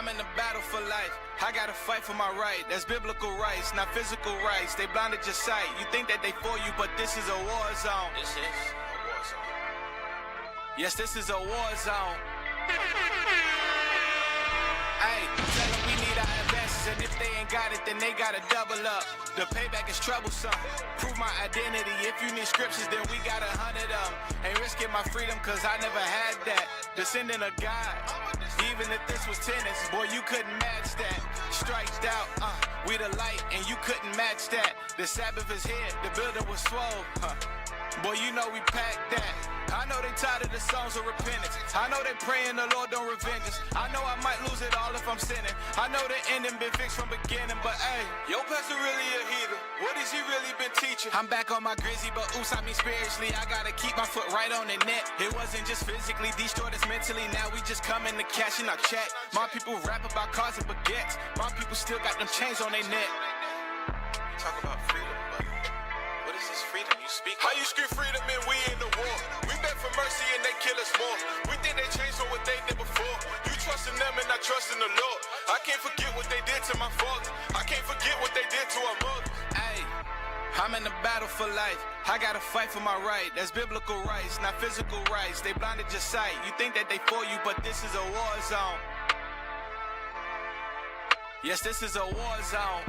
I'm in the battle for life. I gotta fight for my right. That's biblical rights, not physical rights. They blinded your sight. You think that they for you, but this is a war zone. This is a war zone. Yes, this is a war zone. Hey, tell them we need our advances, and if they ain't got it, then they gotta double up. The payback is troublesome. Prove my identity. If you need scriptures, then we got 100 of them. Ain't risking my freedom, cause I never had that. Descendant of God. Even if this was tennis, boy, you couldn't match that. Striked out, we the light, and you couldn't match that. The Sabbath is here, the building was swole. Boy, you know we packed that. I know they tired of the songs of repentance. I know they praying the Lord don't revenge us. I know I might lose it all if I'm sinning. I know the ending been fixed from beginning, but hey, your pastor really a heathen. What has he really been teaching? I'm back on my grizzy, but oops, I mean spiritually. I gotta keep my foot right on the net. It wasn't just physically destroyed us mentally. Now we just coming to cashing our check. My people rap about cars and baguettes. My people still got them chains on their neck. Talk about freedom, but what is this freedom you speak? How you scream freedom and we in the war? We beg for mercy and they kill us more. We think they changed from what they did before. You trust in them and I trust in the Lord. I can't forget what they did to my father. I can't forget what they did to our mother. Hey, I'm in the battle for life. I gotta fight for my right. That's biblical rights, not physical rights. They blinded your sight. You think that they for you, but this is a war zone. Yes, this is a war zone.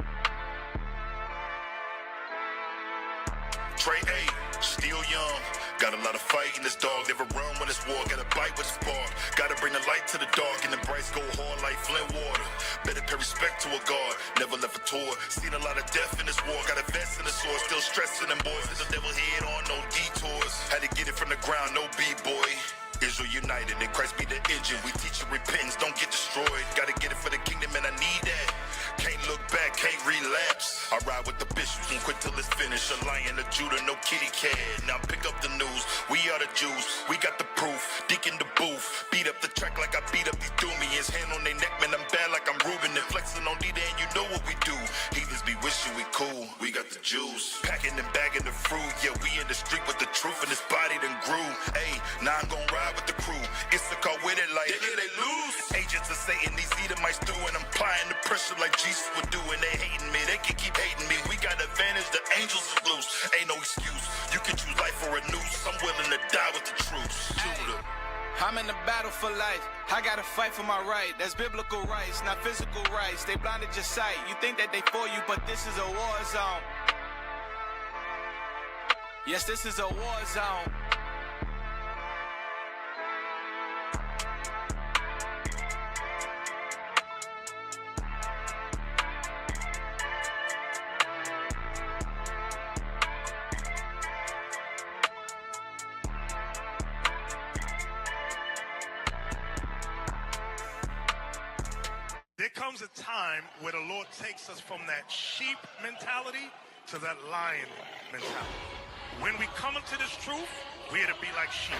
Trey A, still young. Got a lot of fight in this dog. Never run when it's war. Gotta bite with spark. Gotta bring the light to the dark. And the brights go hard like Flint water. Better pay respect to a guard. Never left a tour. Seen a lot of death in this war. Got a vest in the sword. Still stressing them boys. And the devil head on no detours. Had to get it from the ground. No B-boy. Israel united. And Christ be the engine. We teach you repentance. Don't get destroyed. Gotta get it for the kingdom and I need that. Can't look back, can't relapse. I ride with the bishops and quit till it's finished. A lion, a Judah, no kitty cat. Now pick up the news. We are the Jews. We got the proof. Deacon the booth. Beat up the track like I beat up these doomians. Hand on their neck, man, I'm bad like I'm Ruben. And flexing on D-Day, and you know what we do. Heathens be wishing we cool. We got the juice. Packing and bagging the fruit. Yeah, we in the street with the truth, and this body done grew. Hey, now I'm gon' ride with the crew. It's a car with it like they lose. Agents of Satan, these Edomites do, and I'm applying the pressure like Jesus would do, and they hating me. They can keep hating me. We got advantage. The angels is loose. Ain't no excuse. You can choose life or a noose. I'm willing to die with the truth. Judah. I'm in the battle for life. I gotta fight for my right. That's biblical rights, not physical rights. They blinded your sight. You think that they for you, but this is a war zone. Yes, this is a war zone. There comes a time where the Lord takes us from that sheep mentality to that lion mentality. When we come into this truth, we're to be like sheep.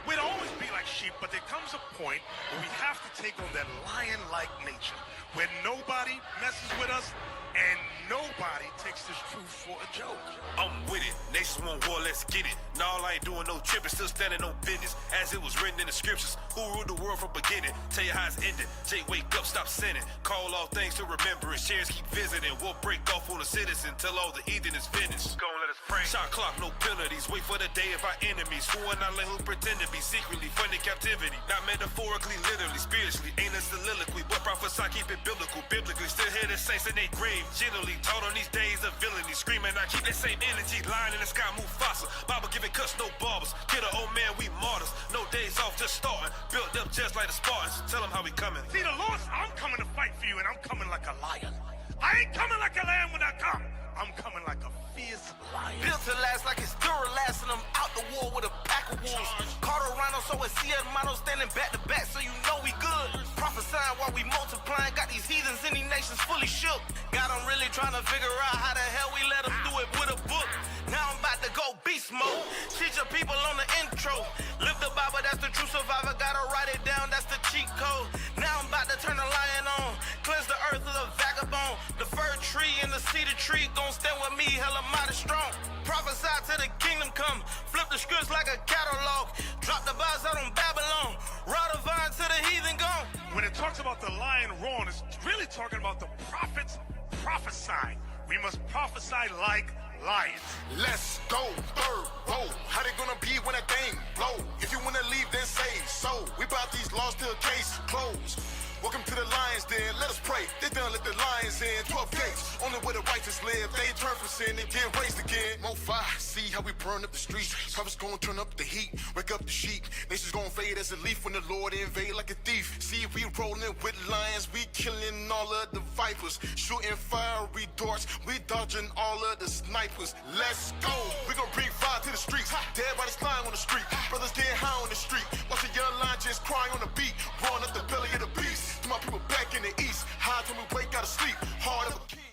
We'd always be like sheep, but there comes a point where we have to take on that lion-like nature, where nobody messes with us and nobody takes this truth for a joke. I'm with it. Nations want war, let's get it. No, I ain't doing no tripping, still standing on business. As it was written in the scriptures, who ruled the world from beginning? Tell you how it's ending. Jay, wake up, stop sinning. Call all things to remembrance. Shares keep visiting. We'll break off on the citizen till all the heathen is finished. Go and let us pray. Shot clock, no penalties. Wait for the day of our enemies. Who and I let who pretend to be secretly funding captivity. Not metaphorically, literally, spiritually. Ain't a soliloquy, but prophesy, keep it biblical. Biblically, still hear the saints in their grave. Generally, taught on these days of villainy. Screaming, I keep that same energy. Lying in the sky, Mufasa. Bible giving cuts, no barbers. Kill an old man, we martyrs. No days off, just starting. Built up just like the Spartans. Tell them how we coming. See, the Lord, I'm coming to fight for you, and I'm coming like a lion. I ain't coming like a lamb when I come. I'm coming like a fierce lion. Built to last like it's Duralast, and I'm out the war with a pack of wolves. Caught a rhino, so it's hermano standing back to back, so you know we good. Prophesying while we multiplying, got these heathens in these nations fully shook. Got them really trying to figure out how the hell we let them do it with a book. Now I'm about to go beast mode. Teach your people on the intro. Live the Bible, that's the true survivor. Gotta write it down, that's the cheat code. Now I'm about to turn the lion on. Cleanse the earth of the vagabond. The fir tree and the cedar tree gon' stand with me, hella mighty strong. Prophesy till the kingdom come. Flip the scripts like a catalog. Drop the bars out on Babylon. Raw the vine till the heathen gone. when it talks about the lion roaring, it's really talking about the prophets prophesying. We must prophesy like lions. Let's go, third, whoa. How they gonna be when that thing blow? If you wanna leave, then say so. We brought these laws till case closed. Welcome to the Lions Den, let us pray. They done let the lions in, 12 gates. Only where the righteous live, they turn from sin and get raised again. More fire, see how we burn up the streets. Prophets gonna turn up the heat, wake up the sheep. Nations gonna fade as a leaf when the Lord invade like a thief. See, we rolling with lions, we killing all of the vipers. Shooting fiery darts, we dodging all of the snipers. Let's go, we gonna bring fire to the streets. Dead bodies lying on the street, brothers getting high on the street. Watch a young lion just crying on the beat, roaring up the belly of the beast. To my people back in the east, high till we wake out of sleep, heart of a king.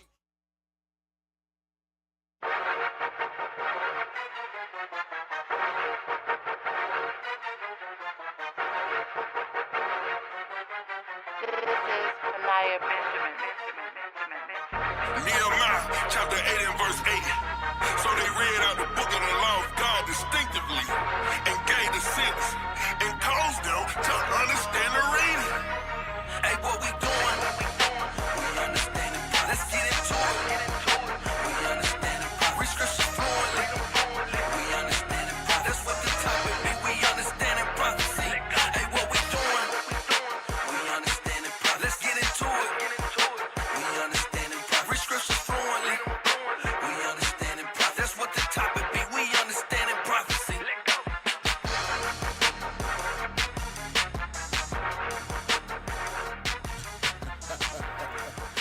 Nehemiah chapter 8 and verse 8. So they read out the book of the law of God distinctively and gave the sense and caused them to understand the reading. Hey, what we doing? We understand it. Let's get into it. We understand it. Read scriptures fluently. We understand it. That's what the topic be. We understand it. Prophecy. Hey, what we doing? We understand it. Let's get into it. We understand it. Read scriptures fluently. We understand it. That's what the topic be. We understand it. Prophecy.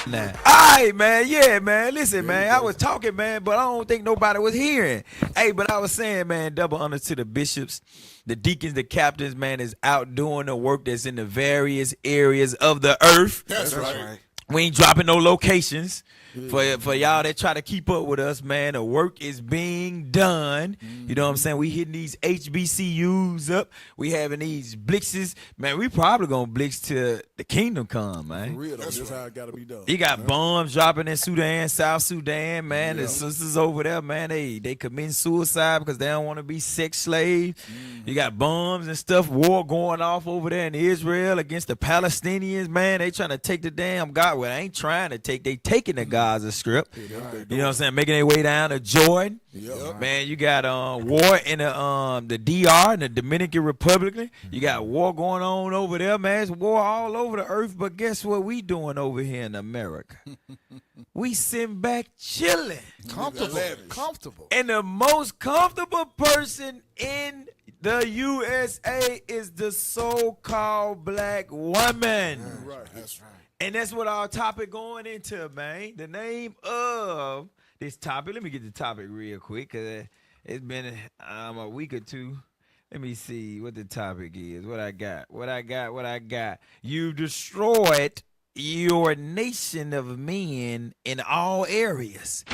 Nah. All right, man. Yeah, man. Listen, man. I was talking, man, but I don't think nobody was hearing. Hey, but I was saying, man, double honor to the bishops, the deacons, the captains, man, is out doing the work that's in the various areas of the earth. That's right. We ain't dropping no locations for y'all that try to keep up with us, man. The work is being done. You know what I'm saying? We hitting these HBCUs up. We having these blitzes. Man, we probably gonna blitz till the kingdom come, man. For real, that's how it gotta be done. You got bombs dropping in Sudan, South Sudan, man. The sisters over there, man, they commit suicide because they don't want to be sex slaves. You got bombs and stuff, war going off over there in Israel against the Palestinians, man. They trying to take the damn God. Well, they ain't trying to take, they taking the Gaza Strip. You know what I'm saying? Making their way down to Jordan. Man, you got war in the DR, in the Dominican Republic. You got war going on over there, man. It's war all over the earth. But guess what we doing over here in America? We sitting back chilling. Comfortable. And the most comfortable person in the USA is the so-called black woman. Right, that's right. And that's what our topic going into, man. The name of this topic. Let me get the topic real quick because it's been a week or two. Let me see what the topic is. What I got. You've destroyed your nation of men in all areas.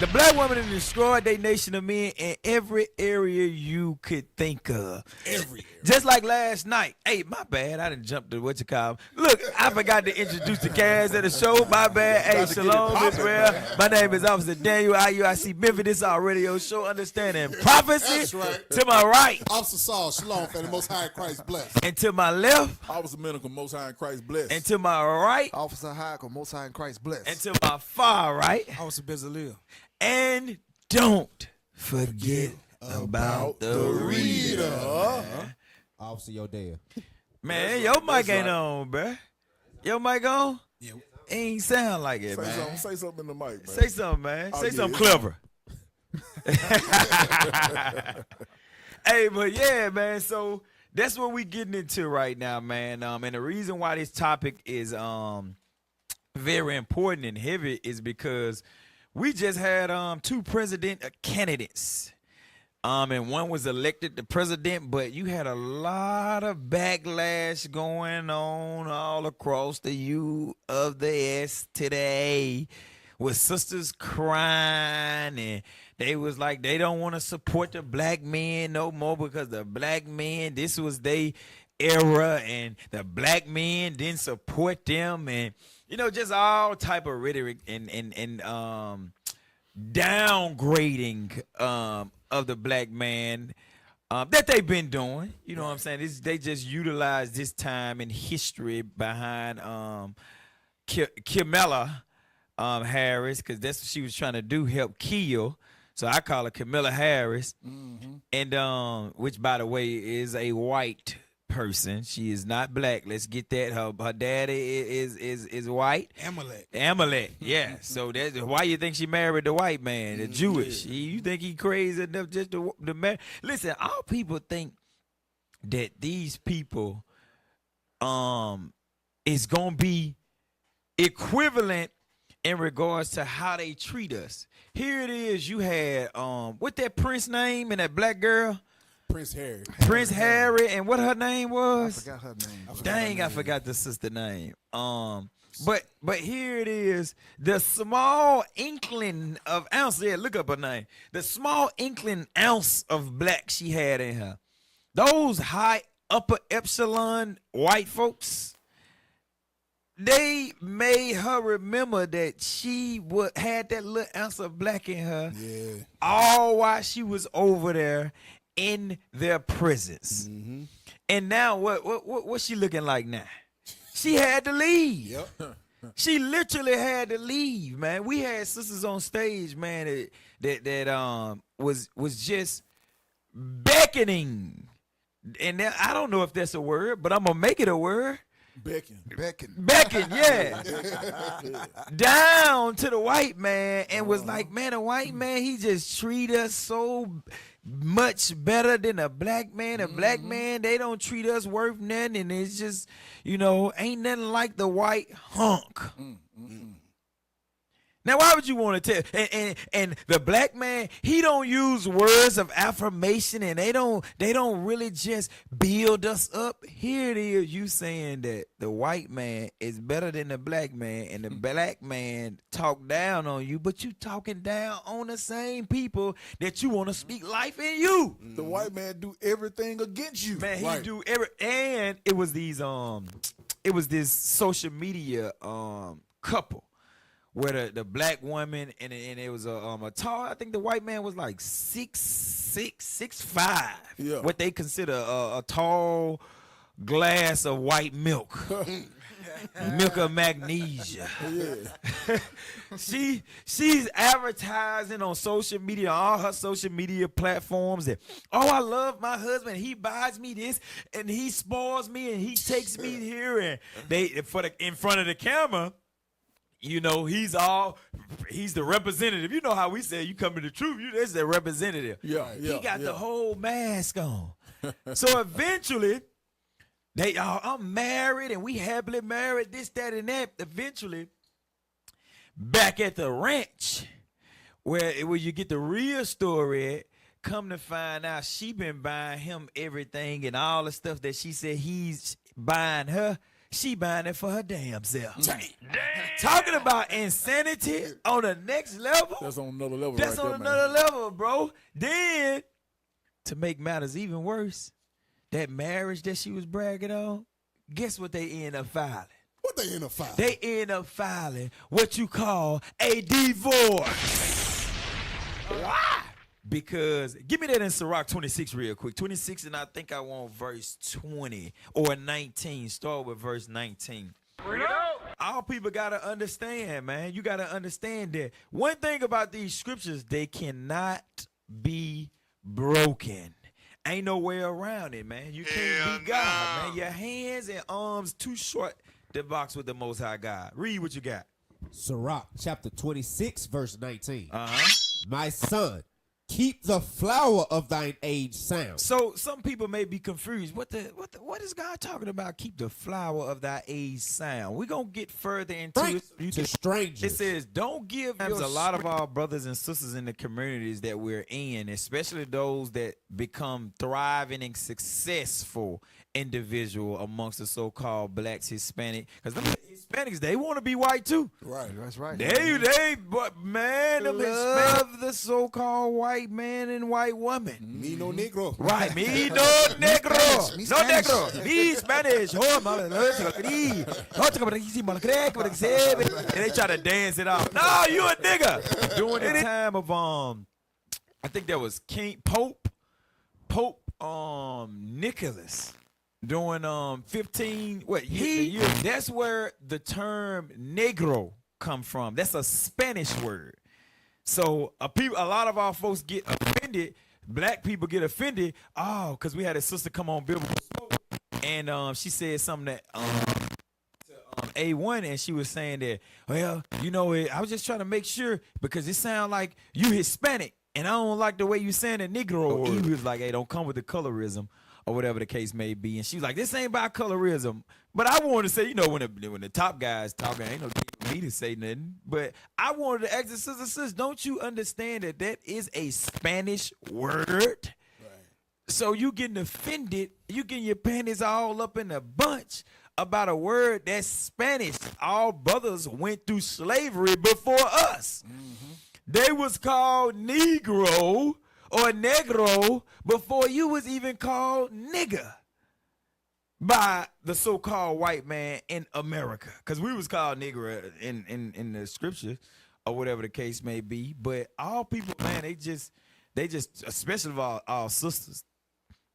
The black woman has destroyed their nation of men in every area you could think of. Every area. Just like last night. Hey, my bad. I didn't jump to what you call. Look, I forgot to introduce the cast of the show. My bad. Hey, shalom, Israel. My name is Officer Daniel IUIC Memphis. This is our radio show, Understanding Prophecy. That's right. To my right. Officer Saul, shalom, family. Most High in Christ blessed. And to my left. Officer Medical, Most High in Christ blessed. And to my right. Officer Hackle, Most High in Christ blessed. And to my far right. Officer Bezalel. And don't forget about the reader. Officer Yodea. Man, your mic ain't on, bruh. Your mic on? Yeah. Ain't sound like it, man. Say something in the mic, man. Say something, man. Say something clever. Hey, but yeah, man. So that's what we getting into right now, man. And the reason why this topic is very important and heavy is because we just had two president candidates. And one was elected the president, but you had a lot of backlash going on all across the U of the S today with sisters crying, and they was like they don't want to support the black men no more because the black men, this was their era, and the black men didn't support them, and you know, just all type of rhetoric and downgrading of the black man that they've been doing. You know what I'm saying? They just utilize this time in history behind Kamala Harris, because that's what she was trying to do, help kill. So I call her Kamala Harris, and which, by the way, is a white person. She is not black. Let's get that. Her daddy is white. Amalek. Yeah. So that's why you think she married the white man, the Jewish. You think he crazy enough just to marry? Listen, all people think that these people is gonna be equivalent in regards to how they treat us. Here it is. You had what that Prince name and that black girl. Prince Harry, and what her name was? I forgot her name. Dang, I forgot the sister name. But here it is. The small inkling of ounce. Yeah, look up her name. The small inkling ounce of black she had in her. Those high upper epsilon white folks, they made her remember that she had that little ounce of black in her. Yeah. All while she was over there in their presence. And now what's she looking like now? She had to leave. Yep. She literally had to leave, man. We had sisters on stage, man, that was just beckoning. And I don't know if that's a word, but I'm gonna make it a word. Beckon, yeah. Down to the white man, and was like, man, the white man, he just treat us so much better than a black man. A black man, they don't treat us worth nothing, and it's just, ain't nothing like the white hunk. Now, why would you want to tell? And the black man, he don't use words of affirmation, and they don't really just build us up. Here it is, you saying that the white man is better than the black man, and the black man talk down on you, but you talking down on the same people that you want to speak life in you. The white man do everything against you. Man, he do and it was this social media couple, where the black woman and it was a tall. I think the white man was like 6'5". Yeah. What they consider a tall glass of white milk, milk of magnesia. Yeah. She's advertising on social media, all her social media platforms, that, oh, I love my husband. He buys me this and he spoils me and he takes me here, and in front of the camera. He's the representative. You know how we say you come to the truth. That's the representative. Yeah. He got the whole mask on. So eventually, I'm married and we happily married, this, that, and that. Eventually, back at the ranch, where you get the real story at, come to find out she been buying him everything, and all the stuff that she said he's buying her, she buying it for her damn self. Damn. Talking about insanity on the next level. That's on another level. That's right on there, another man. level, bro. Then, to make matters even worse, that marriage that she was bragging on, guess what they end up filing? What they end up filing? They end up filing what you call a divorce. Why? Because, give me that in Sirach 26 real quick. 26, and I think I want verse 20 or 19. Start with verse 19. All people got to understand, man. You got to understand that one thing about these scriptures, they cannot be broken. Ain't no way around it, man. You can't be God, man. Your hands and arms too short to box with the Most High God. Read what you got. Sirach chapter 26, verse 19. Uh-huh. My son, keep the flower of thine age sound. So some people may be confused. What is God talking about? Keep the flower of thy age sound. We're gonna get further into it. To strangers. It says, don't give a lot of our brothers and sisters in the communities that we're in, especially those that become thriving and successful individual amongst the so-called blacks, Hispanic, because them Hispanics, they want to be white too. Right. That's right. But man, them love the so-called white man and white woman. Me no negro. Right, me no negro. No negro. Me Spanish. And they try to dance it off. No, you a nigga. During the time of I think that was Pope Nicholas during 15 that's where the term negro come from. That's a Spanish word. So a lot of our folks get offended. Black people get offended. Oh, because we had a sister come on Biblical Smoke, and she said something that to A1, and she was saying that, well, I was just trying to make sure because it sounds like you Hispanic, and I don't like the way you saying a Negro. He was like, hey, don't come with the colorism or whatever the case may be. And she was like, this ain't about colorism. But I wanted to say, when the top guys talking, ain't no need for me to say nothing. But I wanted to ask the sister, don't you understand that is a Spanish word? Right. So you getting offended, you getting your panties all up in a bunch about a word that's Spanish. Our brothers went through slavery before us. Mm-hmm. They was called Negro or Negro before you was even called nigger by the so-called white man in America. Because we was called nigger in the scripture or whatever the case may be. But all people, man, they just, especially our sisters,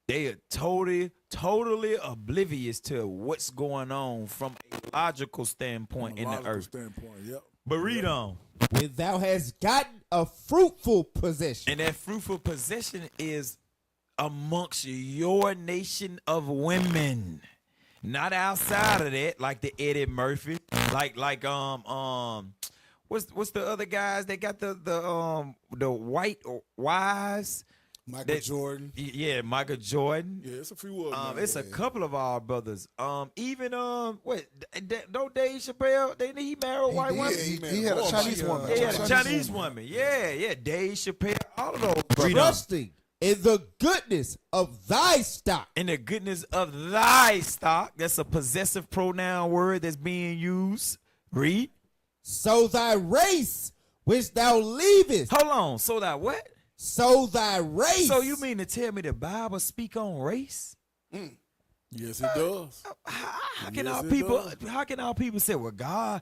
they are totally oblivious to what's going on from a logical standpoint in the earth. Yep. But read on. When thou hast gotten a fruitful possession. And that fruitful possession is amongst your nation of women. Not outside of that, like the Eddie Murphy. Like what's the other guys? They got the white wives. Michael Jordan. Yeah, Michael Jordan. Yeah, it's a few of them. It's a couple of our brothers. Even don't Dave Chappelle? He married a white woman. He had a Chinese woman. Yeah, he had a Chinese woman. Yeah, Dave Chappelle. All of those brothers. Trusting in the goodness of thy stock. In the goodness of thy stock. That's a possessive pronoun word that's being used. Read. So thy race which thou leavest. Hold on. So thy what? So thy race. So you mean to tell me the Bible speak on race? Yes, it does. How can our people say, well, God,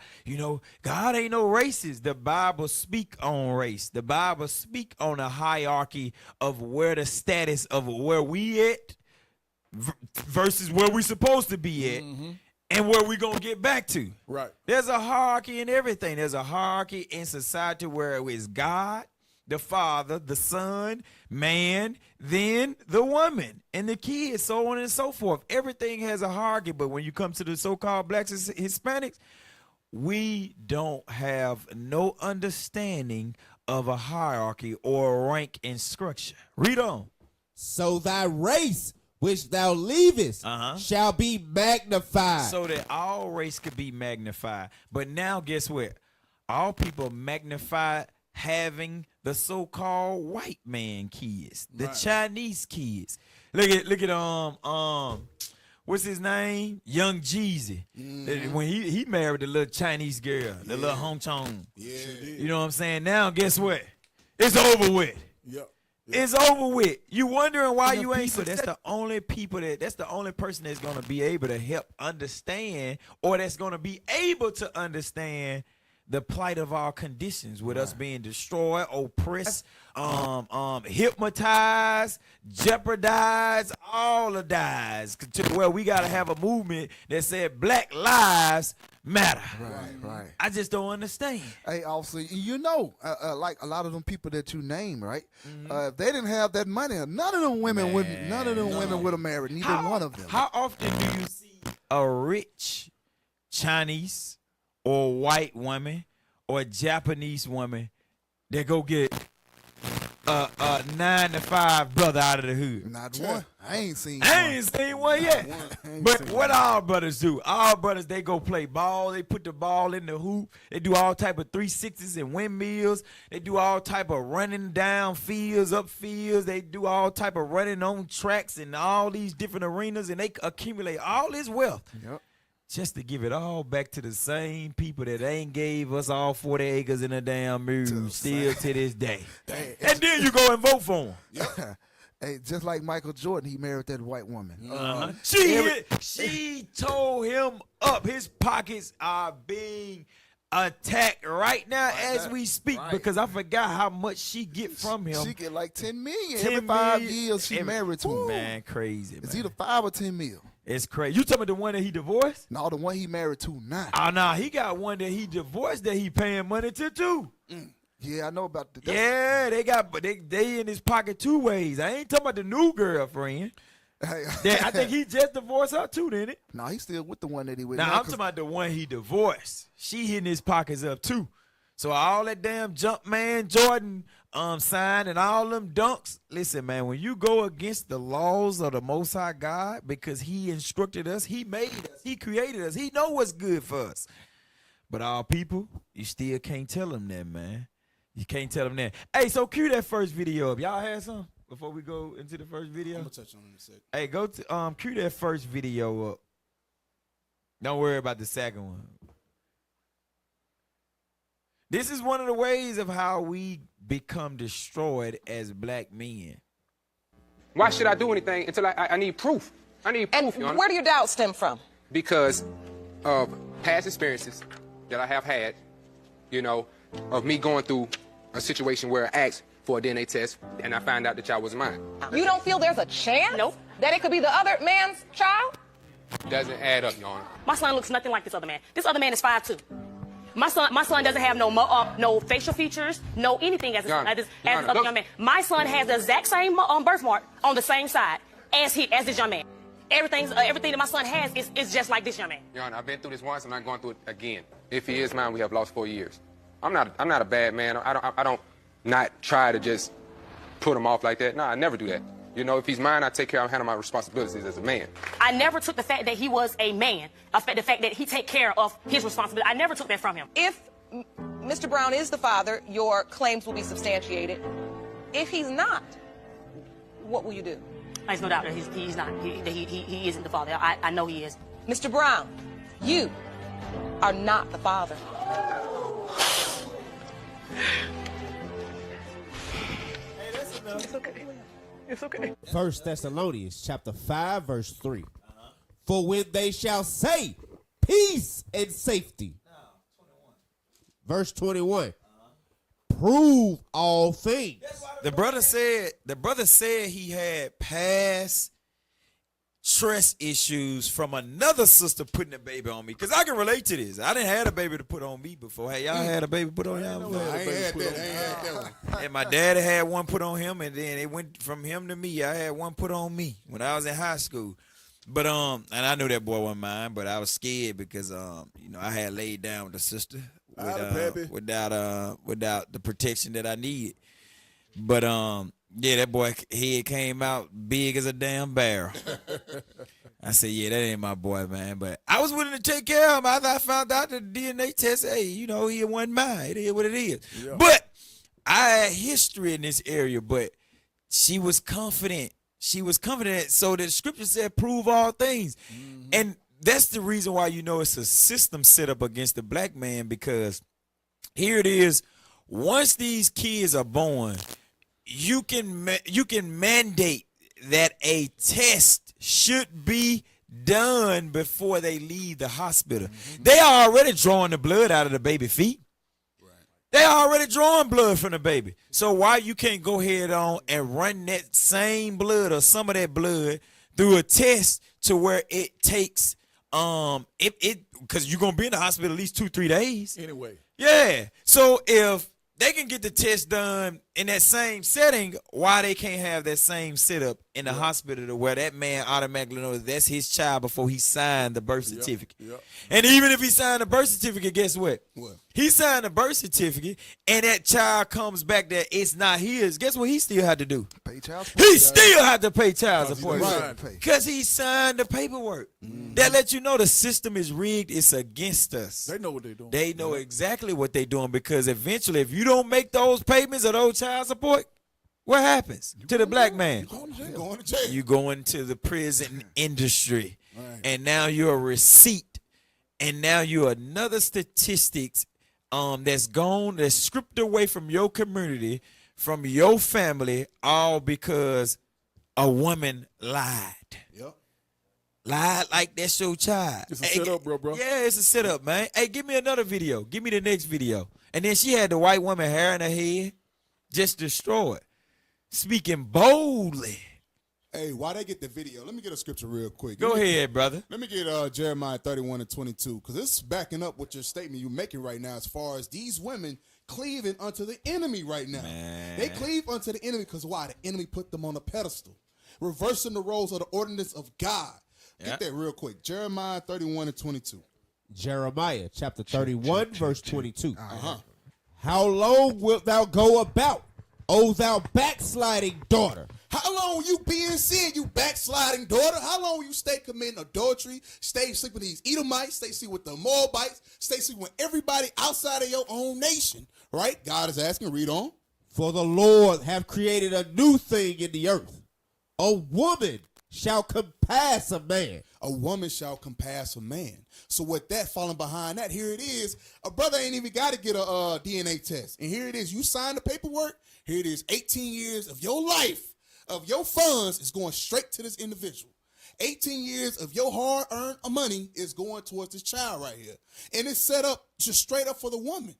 God ain't no racist. The Bible speak on race. The Bible speak on a hierarchy of where the status of where we at versus where we supposed to be at. Mm-hmm. And where we gonna get back to. Right. There's a hierarchy in everything. There's a hierarchy in society where it is God, the Father, the Son, man, then the woman, and the kids, so on and so forth. Everything has a hierarchy, but when you come to the so-called blacks and Hispanics, we don't have no understanding of a hierarchy or rank and structure. Read on. So thy race which thou leavest shall be magnified. So that all race could be magnified. But now guess what? All people magnify having the so-called white man kids, the Chinese kids. Look at what's his name? Young Jeezy. Mm-hmm. When he married the little Chinese girl, the little Hong Chong. Yeah, you know what I'm saying? Now guess what? It's over with. Yep. It's over with. You wondering why you ain't so that's the only person that's gonna be able to help understand, or that's gonna be able to understand the plight of our conditions with us being destroyed, oppressed, hypnotized, jeopardized, all the dies. To where we gotta have a movement that said Black Lives Matter. Right. I just don't understand. Hey, also, like a lot of them people that you name, right? Mm-hmm. If they didn't have that money, none of them women would have married. Neither one of them. How often do you see a rich Chinese or white woman or a Japanese woman that go get a 9-to-5 brother out of the hood? Not one. I ain't seen one yet. But what our brothers do? Our brothers, they go play ball. They put the ball in the hoop. They do all type of 360s and windmills. They do all type of running down fields, up fields. They do all type of running on tracks and all these different arenas, and they accumulate all this wealth. Yep. Just to give it all back to the same people that ain't gave us all 40 acres in a damn mule still to this day. And then you go and vote for them. Yeah. Hey, just like Michael Jordan, he married that white woman. She told him up. His pockets are being attacked right now as now. we speak Right. because I forgot how much she get from him. She get like 10 million 10 every 5 million years she married to him. Man, crazy. It's Man. either 5 or 10 mil. It's crazy. You talking about the one that he divorced? No, the one he married to now. Oh, no, he got one that he divorced that he paying money to too. Yeah, I know about that. Yeah, they in his pocket 2 ways. I ain't talking about the new girlfriend. I think he just divorced her too, didn't it? No, he's still with the one that he with. Now, now, I'm 'cause- talking about the one he divorced. She hitting his pockets up too. So all that damn Jumpman Jordan sign and all them dunks. Listen, man, when you go against the laws of the Most High God because he instructed us, he made us, he created us, he know what's good for us. But our people, you still can't tell them that, man. You can't tell them that. Hey, so cue that first video up. Y'all had some before we go into the first video? I'm gonna touch on it in a second. Hey, go to cue that first video up. Don't worry about the second one. This is one of the ways of how we become destroyed as black men. Why should I do anything until I need proof? I need proof, And Your Honor. where do your doubts stem from? Because of past experiences that I have had, you know, of me going through a situation where I asked for a DNA test and I found out that y'all was mine. You don't feel there's a chance that it could be the other man's child? Doesn't add up, Your Honor. My son looks nothing like this other man. This other man is 5'2". My son doesn't have no facial features, no anything as this other young man. My son has the exact same birthmark on the same side as this young man. Everything that my son has is just like this young man. Your Honor, I've been through this once. I'm not going through it again. If he is mine, we have lost 4 years. I'm not a bad man. I don't not try to just put him off like that. No, I never do that. You know, if he's mine, I take care of handle my responsibilities as a man. I never took the fact that he was a man, the fact that he take care of his responsibility. I never took that from him. If Mr. Brown is the father, your claims will be substantiated. If he's not, what will you do? There's no doubt that he's not. He isn't the father. I know he is. Mr. Brown, you are not the father. It's okay. It's okay. 1 Thessalonians chapter 5, verse 3. For when they shall say peace and safety. Verse 21. Prove all things. The brother said he had past trust issues from another sister putting a baby on me. Because I can relate to this. I didn't have a baby to put on me before. Hey, y'all had a baby put on y'all before? I ain't had that one. And my daddy had one put on him, and then it went from him to me. I had one put on me when I was in high school. But and I knew that boy wasn't mine, but I was scared because I had laid down with the sister without the protection that I needed. But yeah, that boy head came out big as a damn barrel. I said, yeah, that ain't my boy, man. But I was willing to take care of him after I found out the DNA test. Hey, he wasn't mine. It is what it is. Yeah. But I had history in this area, but she was confident. She was confident. So the scripture said, prove all things. Mm-hmm. And that's the reason why it's a system set up against the black man, because here it is. Once these kids are born, you can mandate that a test should be done before they leave the hospital. Mm-hmm. They are already drawing the blood out of the baby feet. Right. They are already drawing blood from the baby. So why you can't go ahead on and run that same blood or some of that blood through a test to where it takes because you're gonna be in the hospital at least 2-3 days. Anyway. Yeah. So if they can get the test done in that same setting, why they can't have that same setup in the hospital to where that man automatically knows that's his child before he signed the birth certificate. Yep. And even if he signed the birth certificate, guess what? He signed the birth certificate and that child comes back that it's not his. Guess what he still had to do? Pay child support. He still had to pay child support. Because he signed the paperwork. Mm-hmm. That lets you know the system is rigged. It's against us. They know what they're doing. They know exactly what they're doing, because eventually if you don't make those payments or those child support, what happens to the black man? You're going to jail. You go into the prison industry, and now you're a receipt, and now you're another statistics that's stripped away from your community, from your family, all because a woman lied. Yep. Lie like that's your child. It's a setup, bro. Yeah, it's a setup, man. Hey, give me another video. Give me the next video. And then she had the white woman hair in her head, just destroyed, speaking boldly. Hey, why they get the video? Let me get a scripture real quick. Go ahead, brother. Let me get Jeremiah 31:22, because this is backing up what your statement you're making right now as far as these women cleaving unto the enemy right now. Man. They cleave unto the enemy because why? The enemy put them on a pedestal, reversing the roles of the ordinance of God. Get that real quick. Jeremiah 31:22. Jeremiah chapter 31, verse 22. How long wilt thou go about, O thou backsliding daughter? How long you be in sin, you backsliding daughter? How long you stay committing adultery, stay sleep with these Edomites, stay sleep with the Moabites, stay sleep with everybody outside of your own nation, right? God is asking, read on. For the Lord have created a new thing in the earth. A woman shall compass a man. A woman shall compass a man. So with that falling behind that, here it is. A brother ain't even got to get a DNA test. And here it is. You sign the paperwork. Here it is. 18 years of your life, of your funds is going straight to this individual. 18 years of your hard-earned money is going towards this child right here. And it's set up just straight up for the woman.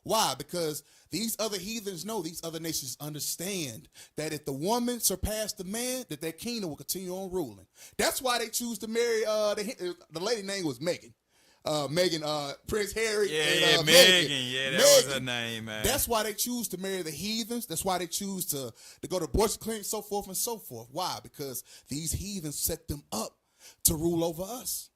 Why? Because these other heathens know, these other nations understand that if the woman surpassed the man, that their kingdom will continue on ruling. That's why they choose to marry, the lady name was Megan. Prince Harry. Yeah, and, Megan. Meghan. Yeah, that Meghan. was her name, man. That's why they choose to marry the heathens. That's why they choose to go to abortion clinics, so forth and so forth. Why? Because these heathens set them up to rule over us.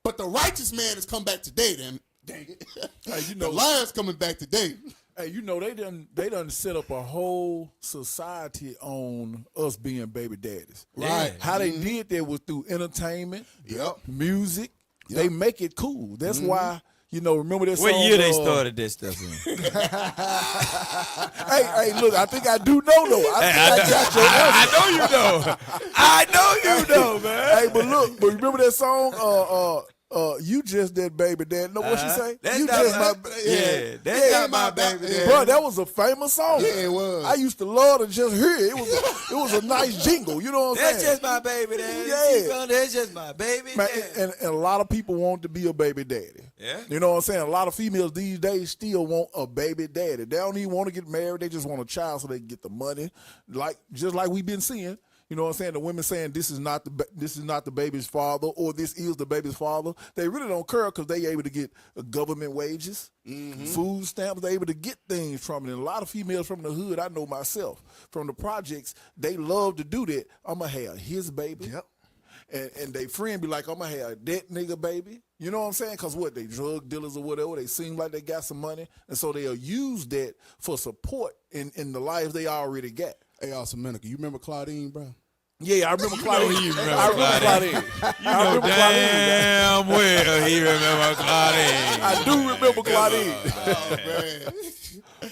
But the righteous man has come back today, then. Dang it. Hey, you know, the lion's coming back today. Hey, you know, they done set up a whole society on us being baby daddies. Right. How they did that was through entertainment, Yep. music. Yep. They make it cool. That's why, you know, remember that What song? year they started this stuff in? Hey, look, I think I do know, though. I know you know. I know you know, man. Hey, but remember that song, you just that baby dad. Know what she say? That's You not just my, my that's not my baby daddy. Bro, that was a famous song. Yeah, it was. I used to love to just hear it. It was a nice jingle. You know what I'm That's saying? just my baby daddy. Yeah. That's just my baby Man, daddy. and a lot of people want to be a baby daddy. Yeah. You know what I'm saying? A lot of females these days still want a baby daddy. They don't even want to get married. They just want a child so they can get the money. Just like we've been seeing. You know what I'm saying? The women saying this is not the baby's father, or this is the baby's father. They really don't care because they able to get government wages, food stamps. They able to get things from it. And a lot of females from the hood, I know myself, from the projects, they love to do that. I'm going to have his baby. Yep. And they friend be like, I'm going to have that nigga baby. You know what I'm saying? Because what, they drug dealers or whatever, they seem like they got some money. And so they'll use that for support in the lives they already got. Hey, Dominica, you remember Claudine, bro? Yeah, I remember Claudine. You remember I remember Claudine. You know damn well he remember Claudine. I do remember Claudine. Oh, man.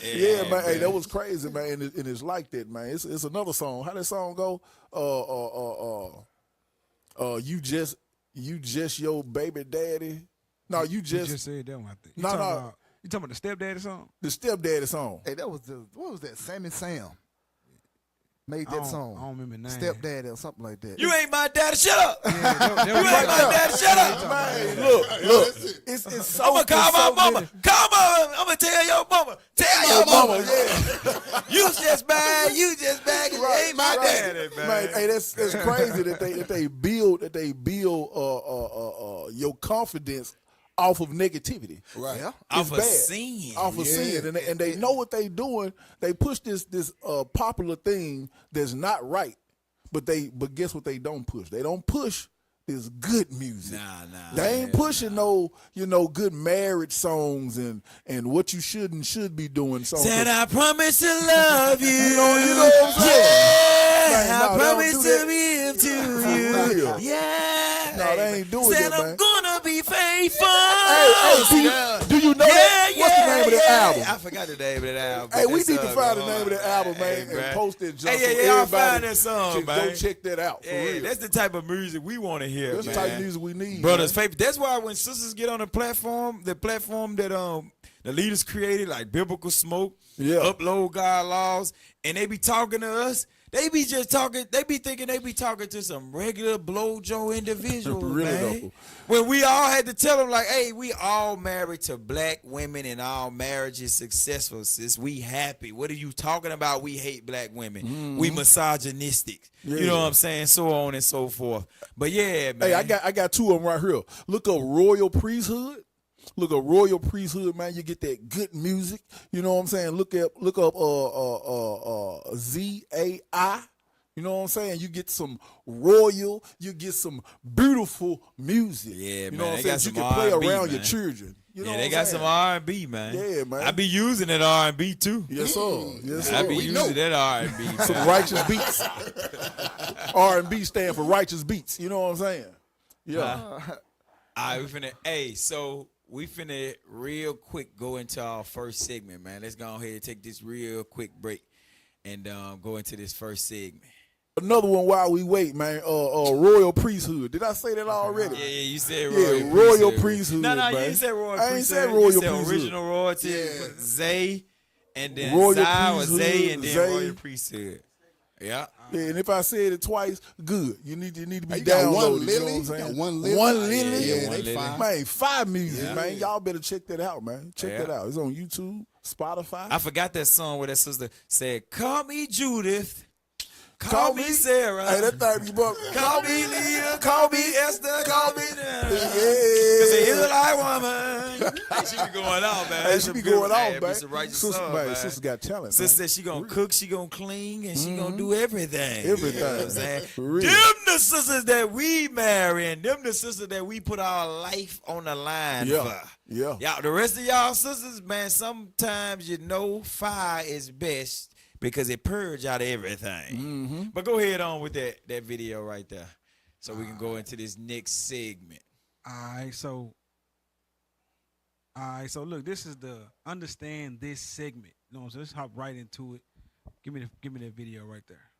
Yeah, man. Hey, that was crazy, man. And it's like that, man. It's another song. How that song go? You just your baby daddy. No, you just said that one. I think. No. You talking about the stepdaddy song? The stepdaddy song. Hey, that was what was that? Sam and Sam made that song. I don't remember the name. Stepdaddy or something like that. You ain't my daddy. Shut up. Yeah, that You ain't my daddy. Shut up. Man, look. It's so. I'm gonna call my so mama. many- Call my. I'm gonna tell your mama. Tell your mama. Yeah. You just bad. You just bad. 'Cause you ain't my daddy, man. Hey, that's crazy that they build your confidence off of negativity. Right. Yeah. Off of bad. sin. Off of sin. And they know what they doing. They push this popular thing that's not right. But guess what they don't push? They don't push this good music. Nah. They ain't pushing no, good marriage songs and what you should and should be doing songs. Said I promise to love you. You know what I'm saying? Yeah, Man, I no, promise they to don't do give to For you. real. Yeah. No, they ain't doing Said that, I'm man. gonna be faithful. Hey, do you know that? What's the name of the album? I forgot the name of that album. Hey, we That need to song find the go name of the on. album, man, Hey, and post it. Just Hey, so I'll everybody find that song, can man. Go check that out. For real. That's the type of music we want to hear, That's man. the type of music we need. Brothers, man. faith. That's why when sisters get on the platform that the leaders created, like Biblical Smoke, Yeah. Upload God Laws, and they be talking to us, They be just talking. They be thinking they be talking to some regular blowjo individuals, Really man. though. When we all had to tell them like, hey, we all married to black women and our marriage is successful. Sis, we happy. What are you talking about? We hate black women. We misogynistic. Yeah. You know what I'm saying? So on and so forth. But yeah, man. Hey, I got two of them right here. Look up Royal Priesthood. Look up Royal Priesthood, man. You get that good music. You know what I'm saying? Look up ZAI. You know what I'm saying? You get some royal, you get some beautiful music. Yeah, you man. know what I'm They saying? got You some can play R&B, around man. your children. You know yeah, what they I'm got saying? some R&B, man. Yeah, man. I be using that R&B too. Yes, sir. Yes, sir. I be using that R&B. man. Some righteous beats. R&B stand for righteous beats. You know what I'm saying? Yeah. All right, we finna. Hey, so we finna real quick go into our first segment, man. Let's go ahead and take this real quick break and go into this first segment. Another one while we wait, man. Royal Priesthood. Did I say that already? Yeah, you said Royal Priesthood. No, man. you ain't said Royal Priesthood. I ain't said You Royal said Priesthood. original royalty, Zay, and then Royal Zai or Priesthood, Zay, and then Zay. Royal Priesthood. Yeah. Yeah, and if I said it twice, good. You need to be You got one downloaded. Lily, You know what I'm you saying? got one Lily. One Lily. Yeah, Yeah, one they Lily. fine. Man, fire music, Yeah. man. Y'all better check that out, man. Check Yeah. that out. It's on YouTube, Spotify. I forgot that song where that sister said, "Call me Judith, call me Sarah, Hey, that $30. call me Leah, call me Esther, call me Cause Yeah. a Israelite woman." Hey, she be going out, man. Hey, That's she a be good- going hey, off, be man. some righteous Sister, song, man. man. Sister got talent. Sister man. said she gonna cook, she gonna clean, and she gonna do everything. Everything. You know what I'm saying? For real. Them the sisters that we marry, and them the sisters that we put our life on the line Yeah. for. Yeah. Y'all, the rest of y'all sisters, man, sometimes you know fire is best because it purge out of everything. But go ahead on with that video right there, so we can go into this next segment. All right, so look, this is the understand this segment. You know, so let's hop right into it. Give me that video right there.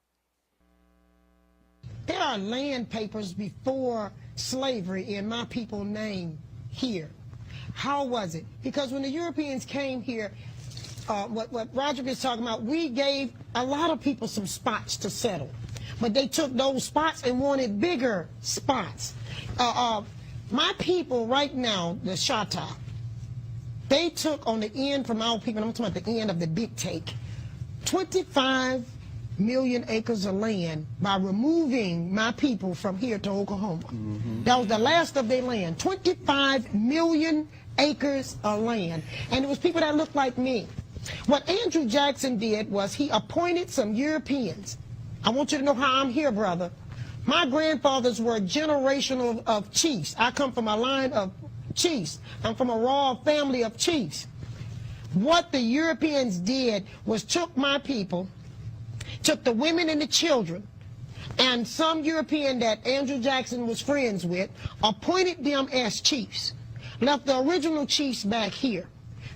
There are land papers before slavery in my people's name here. How was it? Because when the Europeans came here, what Roger was talking about, we gave a lot of people some spots to settle. But they took those spots and wanted bigger spots. My people right now, the Shatta, they took on the end from our people, I'm talking about the end of the big take, 25 million acres of land by removing my people from here to Oklahoma. That was the last of their land. 25 million acres of land. And it was people that looked like me. What Andrew Jackson did was he appointed some Europeans. I want you to know how I'm here, brother. My grandfathers were generational of chiefs. I come from a line of chiefs. I'm from a royal family of chiefs. What the Europeans did was took my people, took the women and the children, and some European that Andrew Jackson was friends with, appointed them as chiefs, left the original chiefs back here,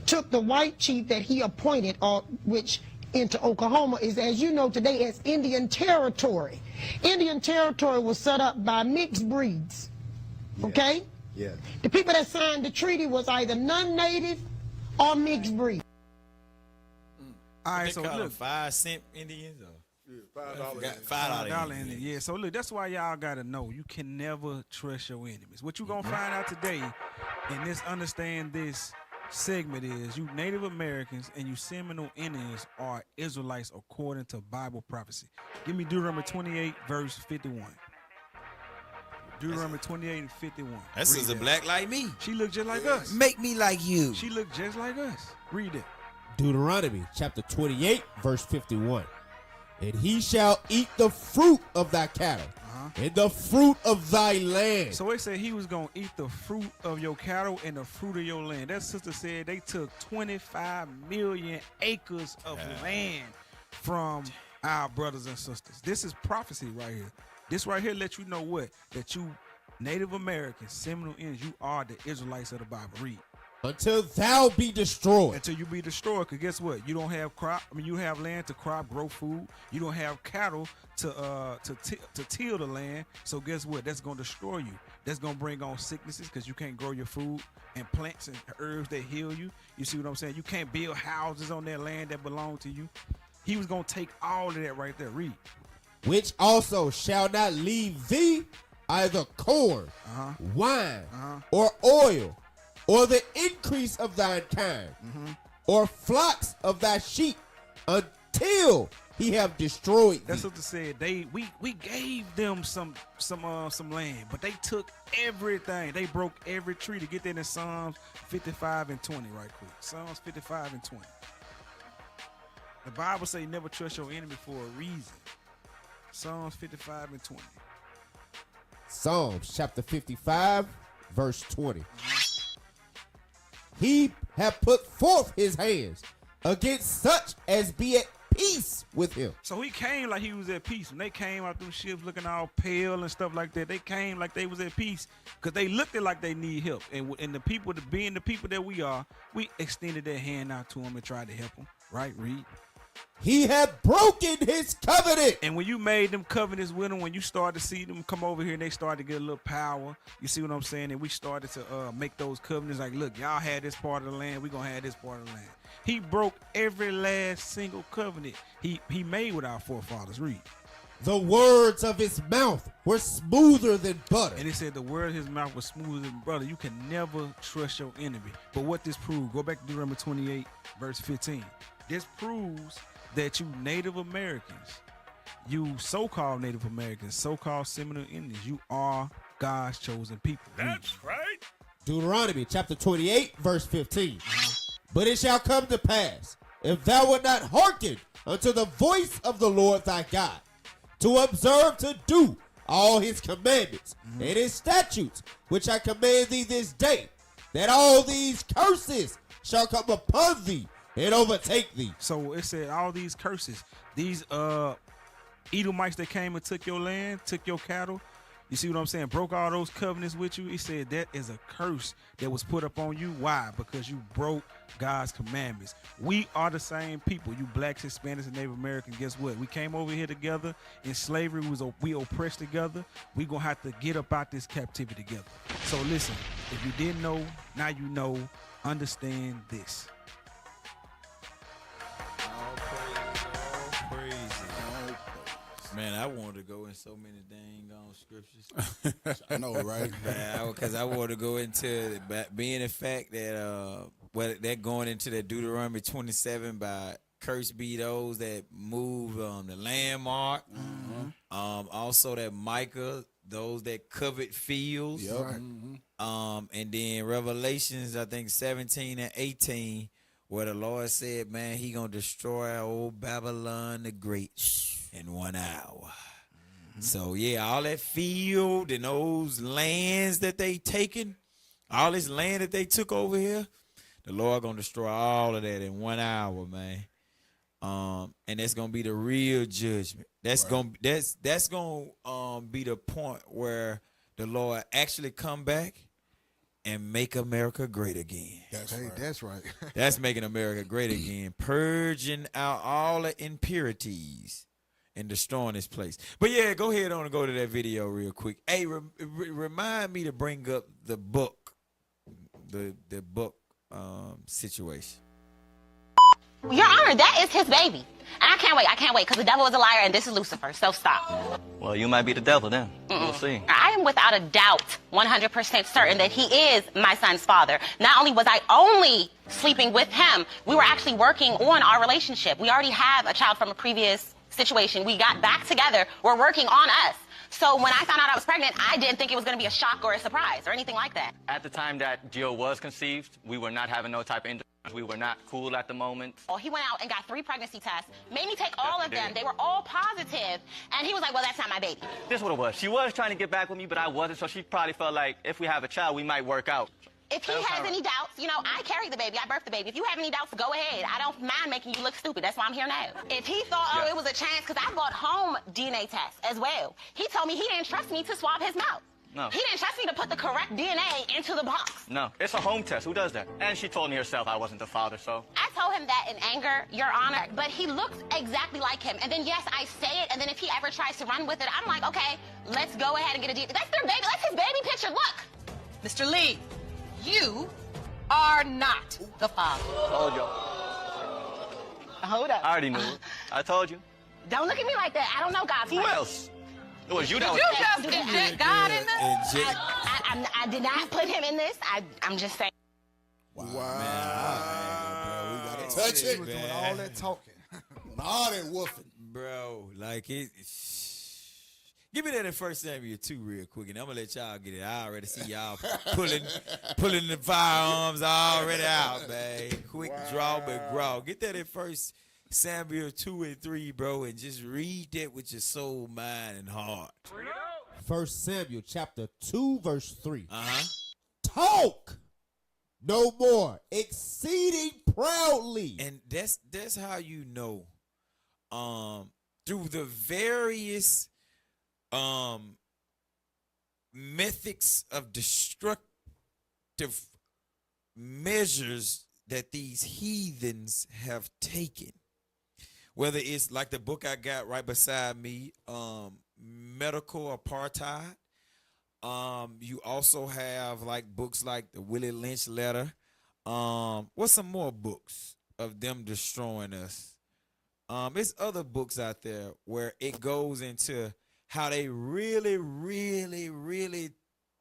took the white chief that he appointed, which into Oklahoma is, as you know today, as Indian Territory. Indian Territory was set up by mixed breeds, okay? Yeah. The people that signed the treaty was either non-native or mixed breed. All right, They so call them look, 5-cent Indians. $5. $5 $5 yeah. So look, that's why y'all gotta know you can never trust your enemies. What you gonna find out today in this understand this segment is you Native Americans and you Seminole Indians are Israelites according to Bible prophecy. Give me Deuteronomy 28 verse 51. Deuteronomy 28 and 51. That sister black like me. She look just like us. Make me like you. She look just like us. Read it. Deuteronomy chapter 28, verse 51. And he shall eat the fruit of thy cattle and the fruit of thy land. So it said he was going to eat the fruit of your cattle and the fruit of your land. That sister said they took 25 million acres of land from our brothers and sisters. This is prophecy right here. This right here let you know what? That you Native Americans, Seminole Indians, you are the Israelites of the Bible. Read. Until thou be destroyed. Until you be destroyed. Because guess what? You don't have you have land to crop, grow food. You don't have cattle to till the land. So guess what? That's going to destroy you. That's going to bring on sicknesses because you can't grow your food and plants and herbs that heal you. You see what I'm saying? You can't build houses on that land that belong to you. He was going to take all of that right there. Read. Which also shall not leave thee either corn, wine, or oil, or the increase of thine kind, or flocks of thy sheep, until he have destroyed That's thee. what they said. We gave them some land, but they took everything. They broke every tree to get that in Psalms 55 and 20 right quick. Psalms 55 and 20. The Bible say never trust your enemy for a reason. Psalms 55 and 20. Psalms chapter 55, verse 20. He hath put forth his hands against such as be at peace with him. So he came like he was at peace. When they came out them ships looking all pale and stuff like that, they came like they was at peace because they looked at like they need help. And the people, being the people that we are, we extended that hand out to them and tried to help them. Right, Reed? He had broken his covenant. And when you made them covenants with them, when you started to see them come over here and they started to get a little power, you see what I'm saying? And we started to make those covenants like, look, y'all had this part of the land, we gonna have this part of the land. He broke every last single covenant he made with our forefathers. Read. The words of his mouth were smoother than butter. And he said the word of his mouth was smoother than butter. You can never trust your enemy. But what this proves, go back to Deuteronomy 28, verse 15. This proves that you Native Americans, you so-called Native Americans, so-called Seminole Indians, you are God's chosen people. That's right. Deuteronomy chapter 28, verse 15. But it shall come to pass, if thou wilt not hearken unto the voice of the Lord thy God, to observe to do all his commandments and his statutes, which I command thee this day, that all these curses shall come upon thee and overtake thee. So it said all these curses, these Edomites that came and took your land, took your cattle, you see what I'm saying, broke all those covenants with you. He said that is a curse that was put up on you. Why? Because you broke God's commandments. We are the same people, you blacks, Hispanics, and Native Americans. Guess what? We came over here together in slavery. We oppressed together. We gonna have to get up out this captivity together. So listen, if you didn't know, now you know. Understand this. Man, I wanted to go in so many dang on scriptures. I know, right? Because I want to go into being the fact that they're going into that Deuteronomy 27 by curse be those that move the landmark. Also that Micah, those that covet fields. Yep. And then Revelations, I think 17 and 18, where the Lord said, man, he gonna destroy old Babylon the Great in 1 hour. So yeah, all that field and those lands that they taken, all this land that they took over here, the Lord gonna destroy all of that in 1 hour, man. And that's gonna be the real judgment. That's gonna be the point where the Lord actually come back and make America great again. That's right. That's making America great again, purging out all the impurities and destroying this place. But yeah, go ahead on and go to that video real quick. Hey, remind me to bring up the book, the book situation. Your Honor, that is his baby. And I can't wait, because the devil is a liar and this is Lucifer, so stop. Well, you might be the devil then. We'll see. I am without a doubt 100% certain that he is my son's father. Not only was I only sleeping with him, we were actually working on our relationship. We already have a child from a previous situation. We got back together. We're working on us. So when I found out I was pregnant, I didn't think it was going to be a shock or a surprise or anything like that. At the time that Jill was conceived, we were not having no type of intercourse. We were not cool at the moment. Oh, he went out and got 3 pregnancy tests, made me take all of them. They were all positive. And he was like, well, that's not my baby. This is what it was. She was trying to get back with me, but I wasn't, so she probably felt like if we have a child, we might work out. If he has any doubts, you know, I carry the baby, I birthed the baby. If you have any doubts, go ahead. I don't mind making you look stupid. That's why I'm here now. If he thought, it was a chance, because I bought home DNA tests as well. He told me he didn't trust me to swab his mouth. No. He didn't trust me to put the correct DNA into the box. No, it's a home test. Who does that? And she told me herself I wasn't the father, so. I told him that in anger, Your Honor, but he looks exactly like him. And then, yes, I say it, and then if he ever tries to run with it, I'm like, okay, let's go ahead and get a DNA. That's their baby. That's his baby picture. Look. Mr. Lee, you are not the father. Told you. Hold up. I already knew. I told you. Don't look at me like that. I don't know God's Who plan. else? It was you that was. You just inject God in this? Inject- I did not put him in this. I'm just saying. Wow. Man, we gotta touch it. He was doing all that talking. All that woofing. Bro, like it. Give me that in 1 Samuel 2 real quick, and I'm gonna let y'all get it. I already see y'all pulling the firearms already out, man. Quick draw, but grow. Get that in 1 Samuel 2 and 3, bro, and just read that with your soul, mind, and heart. 1 Samuel chapter 2, verse 3. Talk no more, exceeding proudly. And that's how you know, through the various methods of destructive measures that these heathens have taken. Whether it's like the book I got right beside me, Medical Apartheid. You also have like books like the Willie Lynch Letter. What's some more books of them destroying us? There's other books out there where it goes into how they really, really, really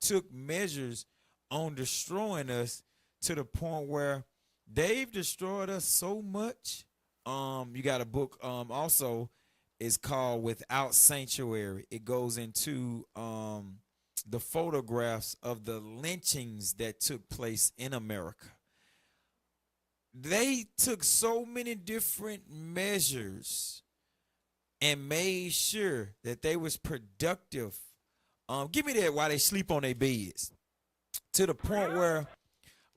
took measures on destroying us to the point where they've destroyed us so much. You got a book also, it's called Without Sanctuary. It goes into the photographs of the lynchings that took place in America. They took so many different measures and made sure that they was productive. Give me that while they sleep on their beds. To the point where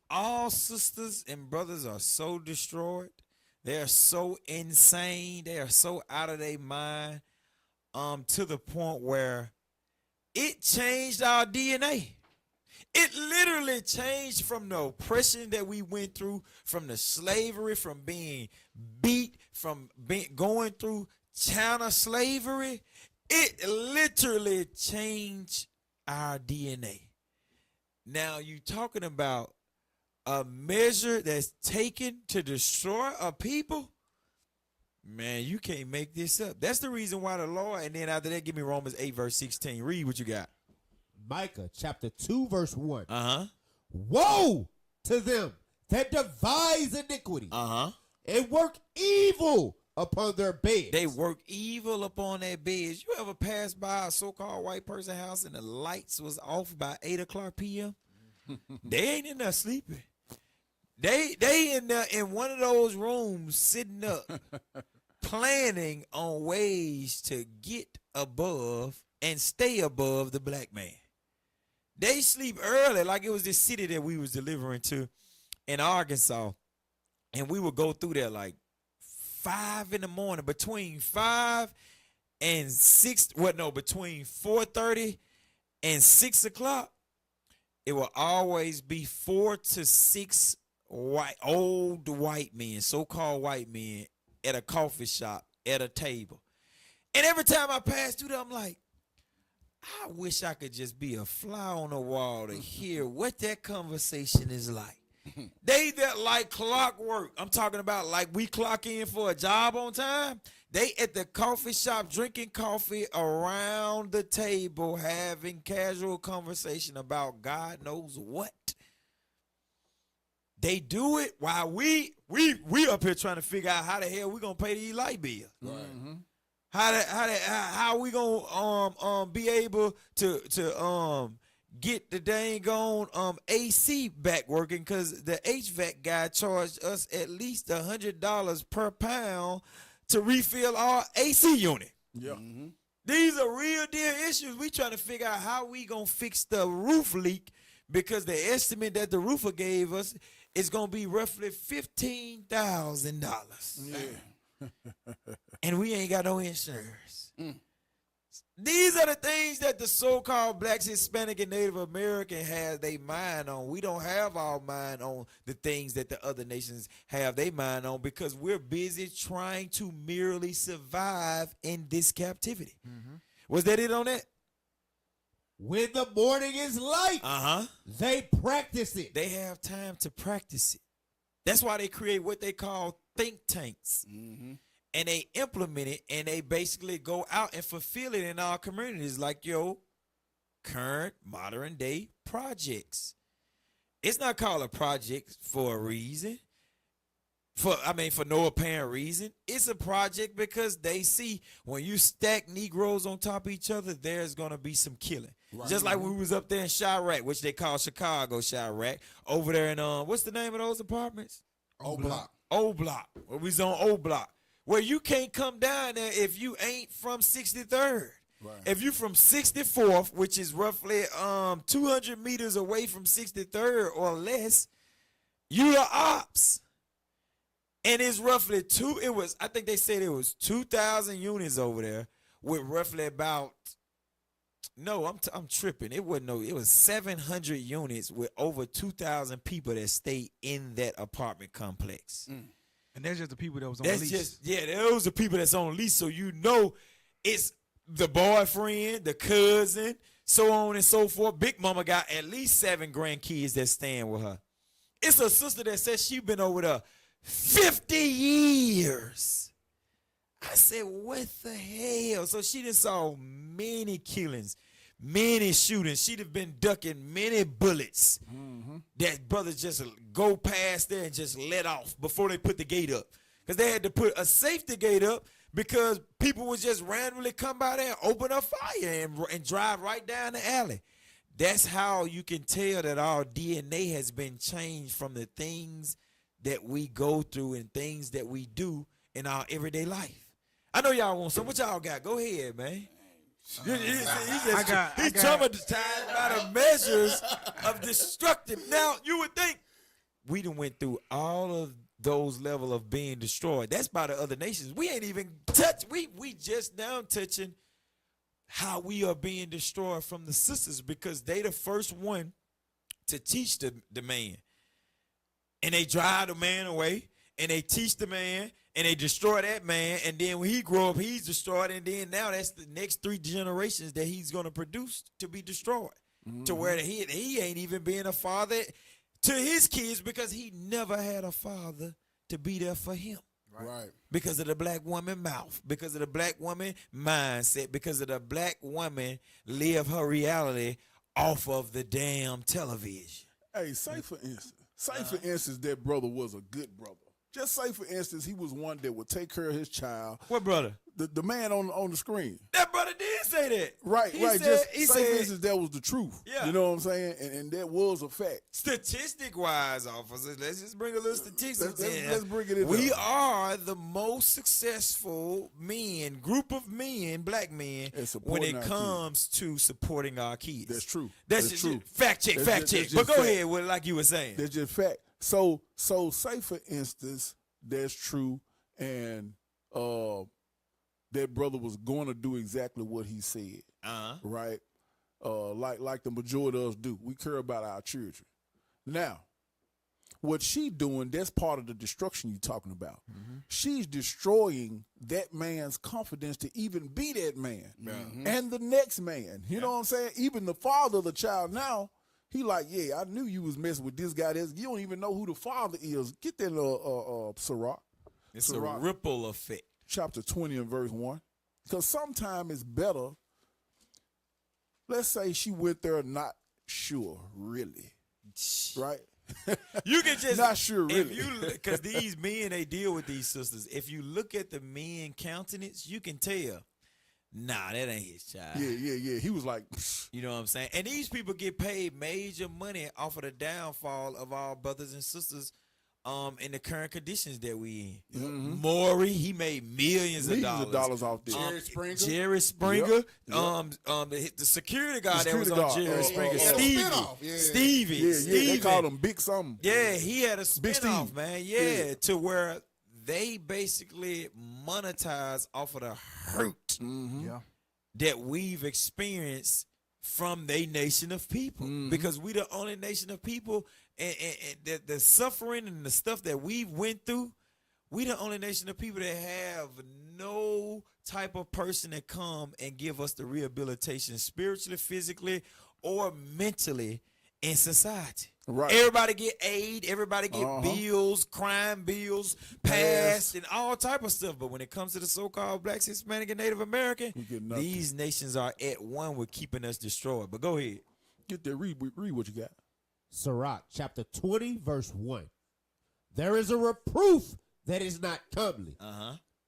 all sisters and brothers are so destroyed. They are so insane. They are so out of their mind. To the point where it changed our DNA. It literally changed from the oppression that we went through, from the slavery, from being beat, from going through China slavery. It literally changed our DNA. Now you talking about a measure that's taken to destroy a people? Man, you can't make this up. That's the reason why the Lord, and then after that, give me Romans 8, verse 16. Read what you got. Micah chapter 2, verse 1. Woe to them that devise iniquity and work evil upon their beds. They work evil upon their beds. You ever pass by a so-called white person house and the lights was off by 8 o'clock p.m.? They ain't in there sleeping. They in there in one of those rooms sitting up planning on ways to get above and stay above the black man. They sleep early, like it was this city that we was delivering to in Arkansas. And we would go through there like 5 in the morning, between 5 and 6, between 4:30 and 6 o'clock. It will always be 4 to 6 old white men, so-called white men, at a coffee shop, at a table. And every time I pass through there, I'm like, I wish I could just be a fly on the wall to hear what that conversation is like. They that like clockwork. I'm talking about like we clock in for a job on time. They at the coffee shop drinking coffee around the table having casual conversation about God knows what. They do it while we up here trying to figure out how the hell we gonna pay these light bills. Right. How we gonna be able to get the dang on AC back working, because the HVAC guy charged us at least $100 per pound to refill our AC unit. Yeah. These are real deal issues. We trying to figure out how we gonna fix the roof leak, because the estimate that the roofer gave us is gonna be roughly $15,000. Yeah. And we ain't got no insurance. These are the things that the so-called blacks, Hispanic, and Native American have their mind on. We don't have our mind on the things that the other nations have their mind on, because we're busy trying to merely survive in this captivity. Was that it on that? When the morning is light, they practice it. They have time to practice it. That's why they create what they call think tanks. and they implement it, and they basically go out and fulfill it in our communities, like your current modern day projects. It's not called a project for a reason. For no apparent reason. It's a project because they see when you stack Negroes on top of each other, there's gonna be some killing. Right. Just like when we was up there in Chirac, which they call Chicago Chirac, over there in what's the name of those apartments? O Block. O Block. Well, we was on O Block, where you can't come down there if you ain't from 63rd. Right. If you from 64th, which is roughly 200 meters away from 63rd or less, you are ops. And it's roughly I think they said it was 2,000 units over there with roughly about, no, I'm tripping. It was 700 units with over 2,000 people that stay in that apartment complex. And that's just the people that was on lease. Those are people that's on lease. So you know it's the boyfriend, the cousin, so on and so forth. Big Mama got at least 7 grandkids that staying with her. It's a sister that says she been over there 50 years. I said, what the hell? So she done saw many killings, many shootings. She'd have been ducking many bullets. That brothers just go past there and just let off before they put the gate up. Because they had to put a safety gate up because people would just randomly come by there and open up fire and drive right down the alley. That's how you can tell that our DNA has been changed from the things that we go through and things that we do in our everyday life. I know y'all want some. What y'all got? Go ahead, man. He's traumatized by the measures of destructive. Now, you would think we done went through all of those level of being destroyed. That's by the other nations. We ain't even touched. We just now touching how we are being destroyed from the sisters because they the first one to teach the man. And they drive the man away, and they teach the man, and they destroy that man, and then when he grow up, he's destroyed, and then now that's the next 3 generations that he's going to produce to be destroyed, to where he ain't even being a father to his kids because he never had a father to be there for him. Right. Because of the black woman mouth, because of the black woman mindset, because of the black woman live her reality off of the damn television. Hey, say for instance, that brother was a good brother. Just say for instance, he was one that would take care of his child. What brother? The man on the screen. That brother did say that. Right. He said, For instance, that was the truth. Yeah. You know what I'm saying? And that was a fact. Statistic-wise, officers, let's just bring a little statistics in. Let's bring it in. We are the most successful group of men, black men, when it comes to supporting our kids. That's true. That's true. Fact check. But go ahead with like you were saying. That's just fact. So say for instance, that's true, and that brother was going to do exactly what he said. Right? Like the majority of us do. We care about our children. Now, what she doing, that's part of the destruction you're talking about. She's destroying that man's confidence to even be that man. And the next man. You know what I'm saying? Even the father of the child now, he like, yeah, I knew you was messing with this guy. You don't even know who the father is. Get that Sirach. It's a ripple effect. Chapter 20 and verse 1. Because sometimes it's better. Let's say she went there not sure, really. Right? You can just not sure, really. Because these men, they deal with these sisters. If you look at the men countenance, you can tell. Nah, that ain't his child. Yeah. He was like, psh. You know what I'm saying? And these people get paid major money off of the downfall of our brothers and sisters in the current conditions that we in. Maury, he made millions of dollars off there. Jerry Springer. The security guard that was on Jerry Springer. Stevie. Yeah, they called him Big something. Yeah, he had a spinoff, man. Yeah, to where they basically monetize off of the hurt that we've experienced from a nation of people. Because we the only nation of people, and the suffering and the stuff that we've went through, we the only nation of people that have no type of person that come and give us the rehabilitation spiritually, physically, or mentally in society. Right. Everybody get aid. Everybody get bills, crime bills, passed, and all type of stuff. But when it comes to the so-called Blacks, Hispanic, and Native American, these nations are at one with keeping us destroyed. But go ahead. Get there. Read what you got. Sirach, chapter 20, verse 1. There is a reproof that is not comely.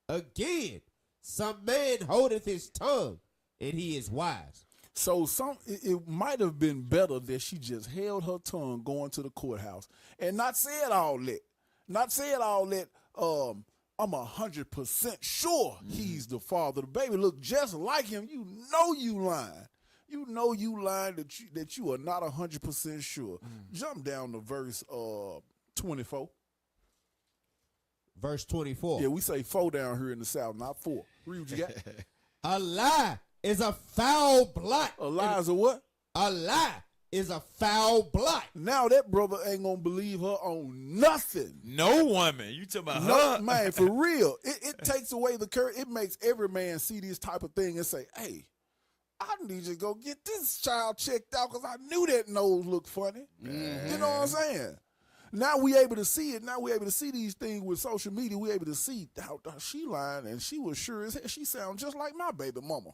Again, some man holdeth his tongue, and he is wise. So it might have been better that she just held her tongue going to the courthouse and not said all that. Not said all that. I'm 100% sure he's the father. The baby look just like him. You know you lying. You know you lying that you are not 100% sure. Jump down to verse 24. Verse 24. Yeah, we say 4 down here in the South, not 4. Read what you got. A lie is a foul blot. A lie is a what? A lie is a foul blot. Now that brother ain't gonna believe her on nothing. No woman. You talking about her? Man, for real. It takes away the courage. It makes every man see this type of thing and say, hey, I need to go get this child checked out because I knew that nose looked funny. You know what I'm saying? Now we able to see it. Now we able to see these things with social media. We able to see how she lying, and she was sure as hell. She sound just like my baby mama.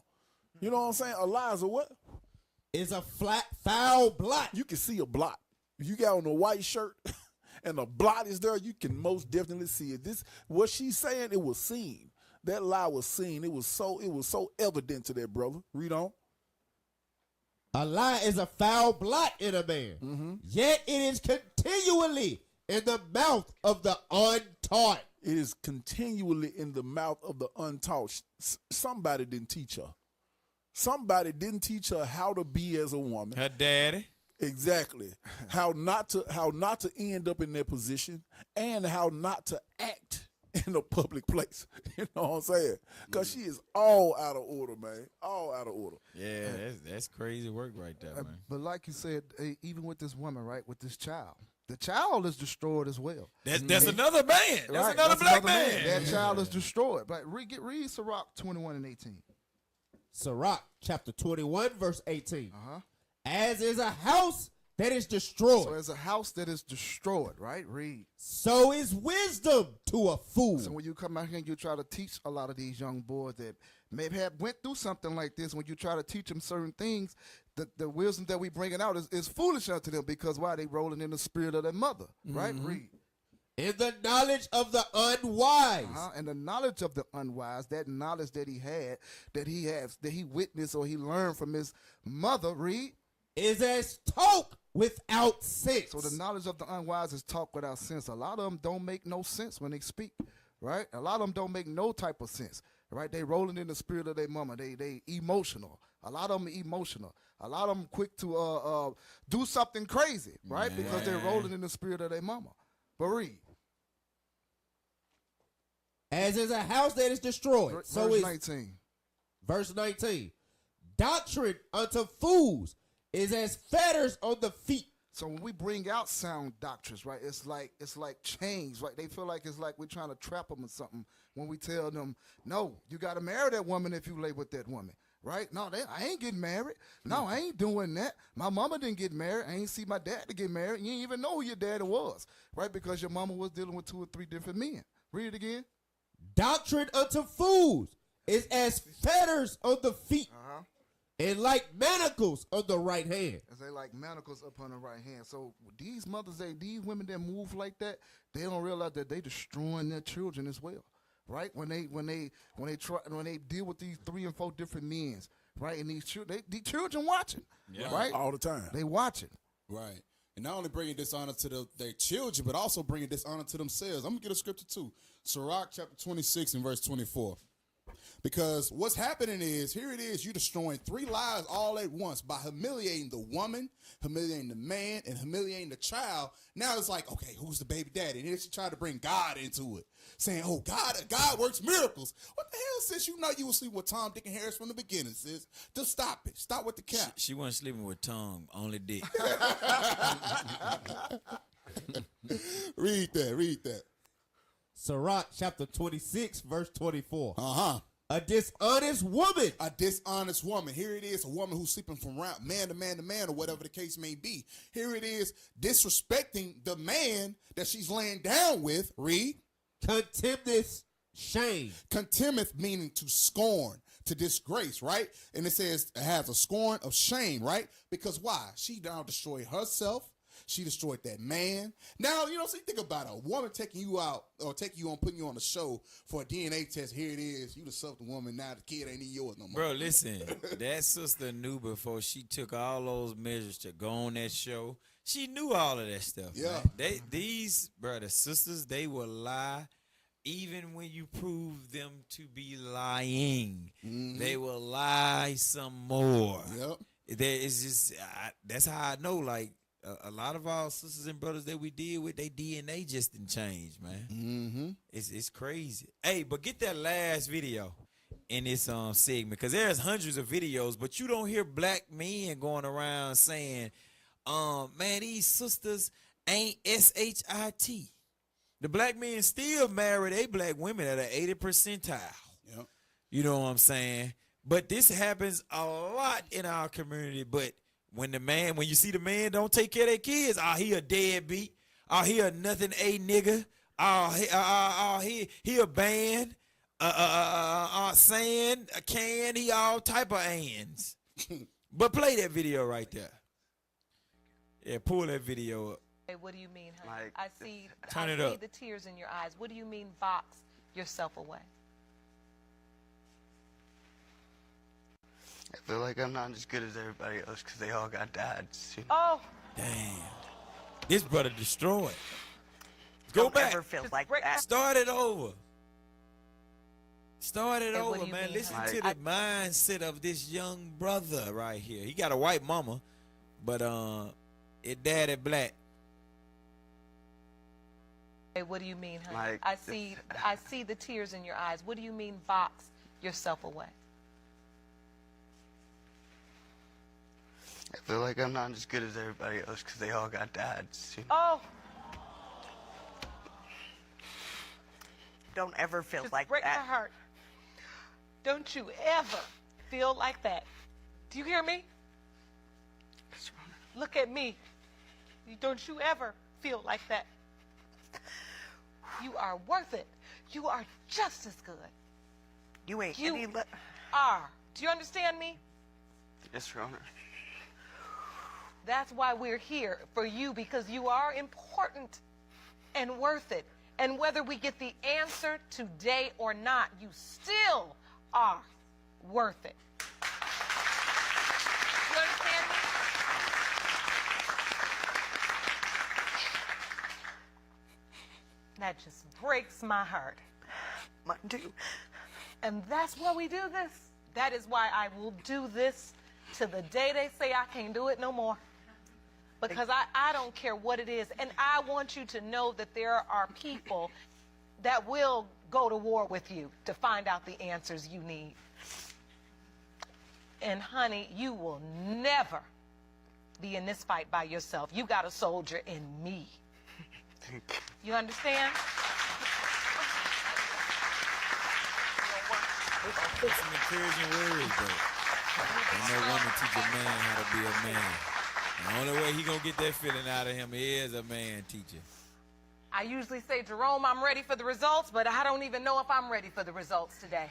You know what I'm saying? A lie is a what? It's a flat, foul blot. You can see a blot. If you got on a white shirt and a blot is there, you can most definitely see it. This what she's saying, it was seen. That lie was seen. It was so evident to that brother. Read on. A lie is a foul blot in a man, yet it is continually in the mouth of the untaught. It is continually in the mouth of the untaught. Somebody didn't teach her. Somebody didn't teach her how to be as a woman. Her daddy. Exactly. How not to end up in that position and how not to act in a public place. You know what I'm saying? Because she is all out of order, man. All out of order. Yeah, that's crazy work right there, man. But like you said, even with this woman, right, with this child, the child is destroyed as well. That's another man. That's another black man. That child is destroyed. But read Sirach 21 and 18. Sirach chapter 21, verse 18. As is a house that is destroyed. So as a house that is destroyed, right? Read. So is wisdom to a fool. So when you come out here and you try to teach a lot of these young boys that maybe have went through something like this, when you try to teach them certain things, the wisdom that we bringing out is foolish unto them because why? They rolling in the spirit of their mother, right? Read. In the knowledge of the unwise. And the knowledge of the unwise, that knowledge that he had, that he witnessed or he learned from his mother, read. Is as talk without sense. So the knowledge of the unwise is talk without sense. A lot of them don't make no sense when they speak, right? A lot of them don't make no type of sense, right? They rolling in the spirit of their mama. They emotional. A lot of them emotional. A lot of them quick to do something crazy, right? Because they're rolling in the spirit of their mama. But read. As is a house that is destroyed. Verse 19. Verse 19. Doctrine unto fools is as fetters on the feet. So when we bring out sound doctrines, right, it's like chains, right? They feel like it's like we're trying to trap them or something when we tell them, no, you got to marry that woman if you lay with that woman, right? No, I ain't getting married. No, I ain't doing that. My mama didn't get married. I ain't see my dad to get married. You ain't even know who your daddy was, right? Because your mama was dealing with 2 or 3 different men. Read it again. Doctrine unto fools is as fetters on the feet. And like manacles on the right hand. As they like manacles up on the right hand. So these mothers, these women that move like that, they don't realize that they destroying their children as well, right? When they deal with these 3 and 4 different men, right? And these children watching, right? All the time. They watching, right? And not only bringing dishonor to their children, but also bringing dishonor to themselves. I'm gonna get a scripture too. Sirach chapter 26 and verse 24. Because what's happening is, here it is, you're destroying 3 lives all at once by humiliating the woman, humiliating the man, and humiliating the child. Now it's like, okay, who's the baby daddy? And then she tried to bring God into it, saying, oh, God works miracles. What the hell, sis? You know you were sleeping with Tom, Dick, and Harris from the beginning, sis. Just stop it. Stop with the cap. She wasn't sleeping with Tom, only Dick. Read that. Sirach chapter 26, verse 24. A dishonest woman. A dishonest woman. Here it is, a woman who's sleeping from man to man to man, or whatever the case may be. Here it is, disrespecting the man that she's laying down with. Read. Contemneth shame. Contemneth meaning to scorn, to disgrace, right? And it says it has a scorn of shame, right? Because why? She now destroyed herself. She destroyed that man. Now, you know, so you think about it. A woman taking you out or taking you on, putting you on the show for a DNA test. Here it is. You the something woman. Now the kid ain't even yours no more. Bro, listen. That sister knew before she took all those measures to go on that show. She knew all of that stuff. Yeah. Man. These sisters, they will lie. Even when you prove them to be lying, they will lie some more. Yep. It's just that's how I know. Like a lot of our sisters and brothers that we deal with, their DNA just didn't change, man. Mm-hmm. It's crazy. Hey, but get that last video in this segment, because there's hundreds of videos, but you don't hear black men going around saying, man, these sisters ain't SHIT. The black men still marry they black women at an 80th percentile. Yep. You know what I'm saying? But this happens a lot in our community. But when you see the man don't take care of their kids, he a deadbeat. He a nothing a nigga. He a band. Saying a can. He all type of ands. But play that video right there. Yeah, pull that video up. What do you mean, honey? Like, I see up. the tears in your eyes. What do you mean box yourself away? I feel like I'm not as good as everybody else because they all got dads. You know? Oh. Damn. This brother destroyed. Go back. Ever feel like that. Start it over. Start it Hey, what over, do you man. mean, Listen honey? to the mindset of this young brother right here. He got a white mama, but it daddy black. Hey, what do you mean, honey? Like, I see the tears in your eyes. What do you mean box yourself away? I feel like I'm not as good as everybody else because they all got dads. You know? Oh. Don't ever feel Just like break that. my heart. Don't you ever feel like that. Do you hear me? Look at me. Don't you ever feel like that. You are worth it. You are just as good. You ain't You any are. Do you understand me? Yes, Your Honor. That's why we're here for you, because you are important and worth it. And whether we get the answer today or not, you still are worth it. You understand me? That just breaks my heart. Mine too. And that's why we do this. That is why I will do this to the day they say I can't do it no more. Because I don't care what it is. And I want you to know that there are people that will go to war with you to find out the answers you need. And honey, you will never be in this fight by yourself. You got a soldier in me. You understand? Put some encouraging words, though. Ain't no woman teach a man how to be a man. The only way he gonna get that feeling out of him is a man teacher. I usually say, Jerome, I'm ready for the results, but I don't even know if I'm ready for the results today.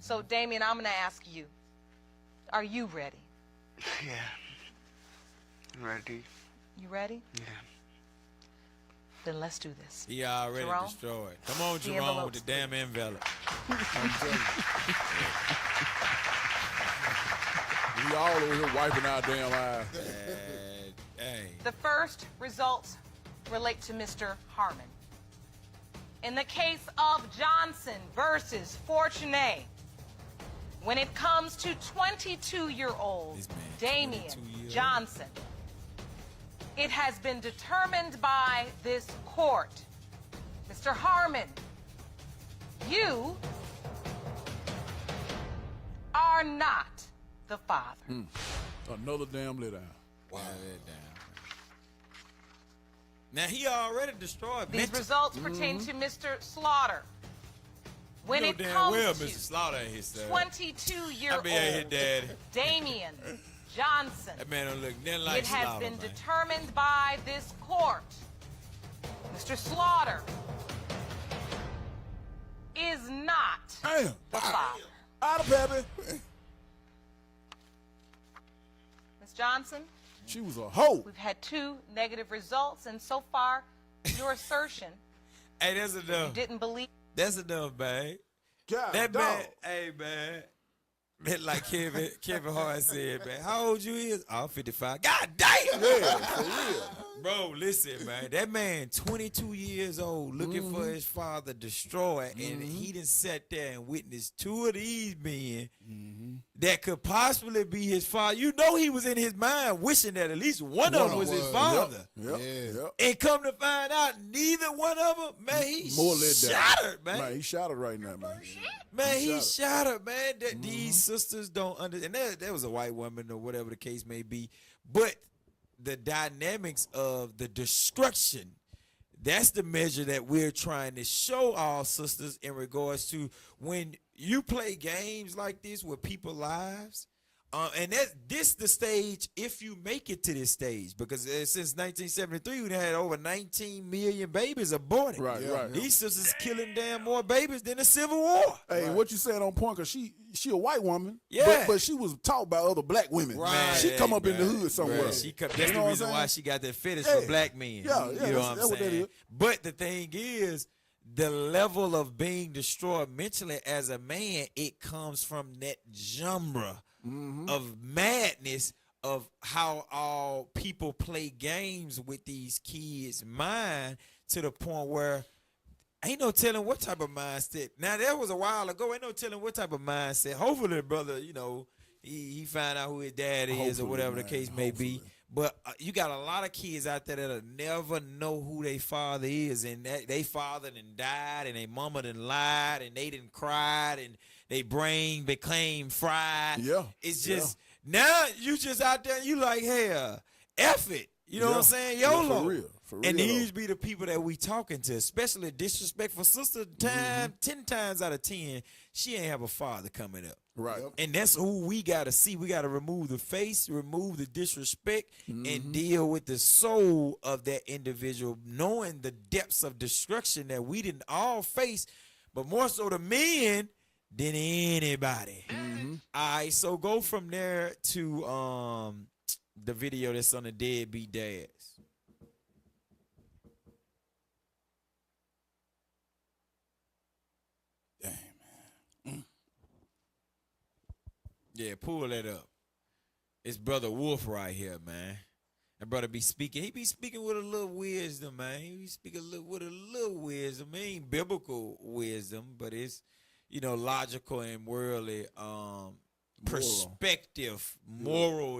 So, Damien, I'm going to ask you, are you ready? Yeah. I'm ready. You ready? Yeah. Then let's do this. He already Jerome? destroyed. Come on, The Jerome, with envelopes, the damn envelope. We all over here wiping our damn eyes. Hey. The first results relate to Mr. Harmon. In the case of Johnson versus Fortuné, when it comes to 22-year-old Damien Johnson, it has been determined by this court. Mr. Harmon, you are not the father. Another damn let down. Wow. Now, he already destroyed These mental. results pertain to Mr. Slaughter. When you know it damn comes well to Mr. Slaughter ain't his dad. 22-year-old I mean, ain't his daddy. Damian Johnson, That man don't look nothing like it has Slaughter, been man. determined by this court, Mr. Slaughter is not Damn. the father. Out of baby. Ms. Johnson, She was a hoe. we've had 2 negative results, and so far, your assertion Hey, that's you enough. didn't believe. That's enough, man. God, That dog. man, hey, man. Like Kevin Hart said, man, how old you is? Oh, I'm 55. God damn! Yeah, for real. Bro, listen, man. That man, 22 years old, looking for his father destroyed, and he done sat there and witnessed 2 of these men that could possibly be his father. You know he was in his mind wishing that at least one of them was his father. Yep. And come to find out, neither one of them, man, he More let down. shattered, man. Man, he shattered right now, man. Man, he shattered, man. That these sisters don't understand. And that was a white woman or whatever the case may be. But the dynamics of the destruction, that's the measure that we're trying to show our sisters in regards to when you play games like this with people's lives. And this the stage if you make it to this stage, because since 1973 we had over 19 million babies aborted. Right. These sisters killing damn more babies than the Civil War. Hey, what you said on point? Cause she a white woman. Yeah. But she was taught by other black women. Right. She come up in the hood somewhere. Right. That's You know the what reason I'm why saying? she got that fetish Yeah. for black men. Yeah, You know that's what I'm what that saying? is. But the thing is, the level of being destroyed mentally as a man, it comes from that genre of madness of how all people play games with these kids' mind to the point where ain't no telling what type of mindset. Now, that was a while ago. Ain't no telling what type of mindset. Hopefully, brother, you know, he find out who his dad is or Hopefully, whatever the man. case may be. But you got a lot of kids out there that'll never know who their father is, and they father done died, and their mama done lied, and they done cried, and their brain became fried. Yeah. It's just, now you just out there and you like, hell, F it. You know what I'm saying? YOLO. For real. And these be the people that we talking to, especially disrespectful sister. 10 times out of 10, she ain't have a father coming up. Right. And that's who we got to see. We got to remove the face, remove the disrespect, and deal with the soul of that individual, knowing the depths of destruction that we didn't all face, but more so the men than anybody. All right, so go from there to the video that's on the Deadbeat Dads. Yeah, pull that up. It's Brother Wolf right here, man. That brother be speaking. He be speaking with a little wisdom, man. He be speaking with a little wisdom. It ain't biblical wisdom, but it's, you know, logical and worldly perspective, moral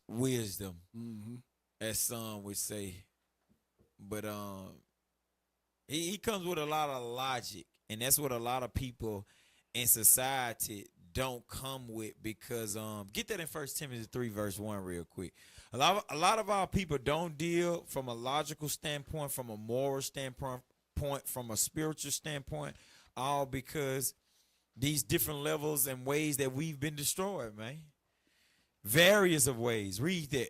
wisdom, as some would say. But he comes with a lot of logic, and that's what a lot of people in society don't come with, because get that in 1 Timothy 3 verse 1 real quick. A lot of our people don't deal from a logical standpoint, from a moral standpoint, from a spiritual standpoint, all because these different levels and ways that we've been destroyed, man. Various of ways. Read that.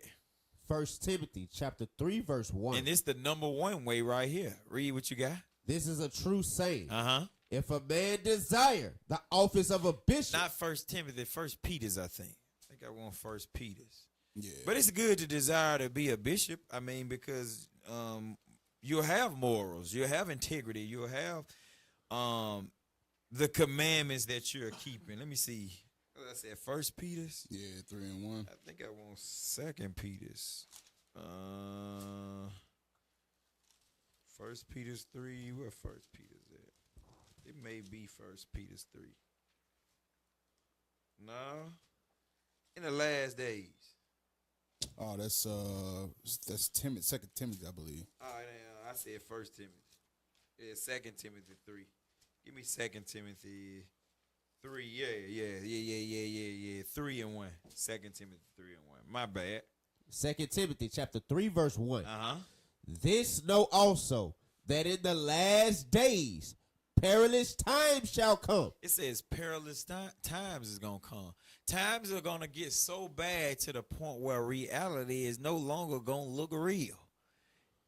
1 Timothy chapter 3 verse 1. And it's the number one way right here. Read what you got. This is a true saying. Uh-huh. If a man desire the office of a bishop. Not 1 Timothy, 1 Peter's, I think. I think I want 1 Peter's. Yeah. But it's good to desire to be a bishop. I mean, because you'll have morals, you'll have integrity, you'll have the commandments that you're keeping. Let me see. What I said, 1 Peter's? Yeah, 3 and 1. I think I want 2 Peter's. 1 Peter's 3. Where 1 Peter's at? It may be 1 Peter's 3. No. In the last days. Oh, that's Timothy, 2 Timothy, I believe. Oh, I said 1 Timothy. Yeah, 2 Timothy 3. Give me 2 Timothy 3. Yeah. 3 and 1. 2 Timothy 3 and 1. My bad. 2 Timothy chapter 3 verse 1. Uh-huh. This know also, that in the last days perilous times shall come. It says perilous times is going to come. Times are going to get so bad to the point where reality is no longer going to look real.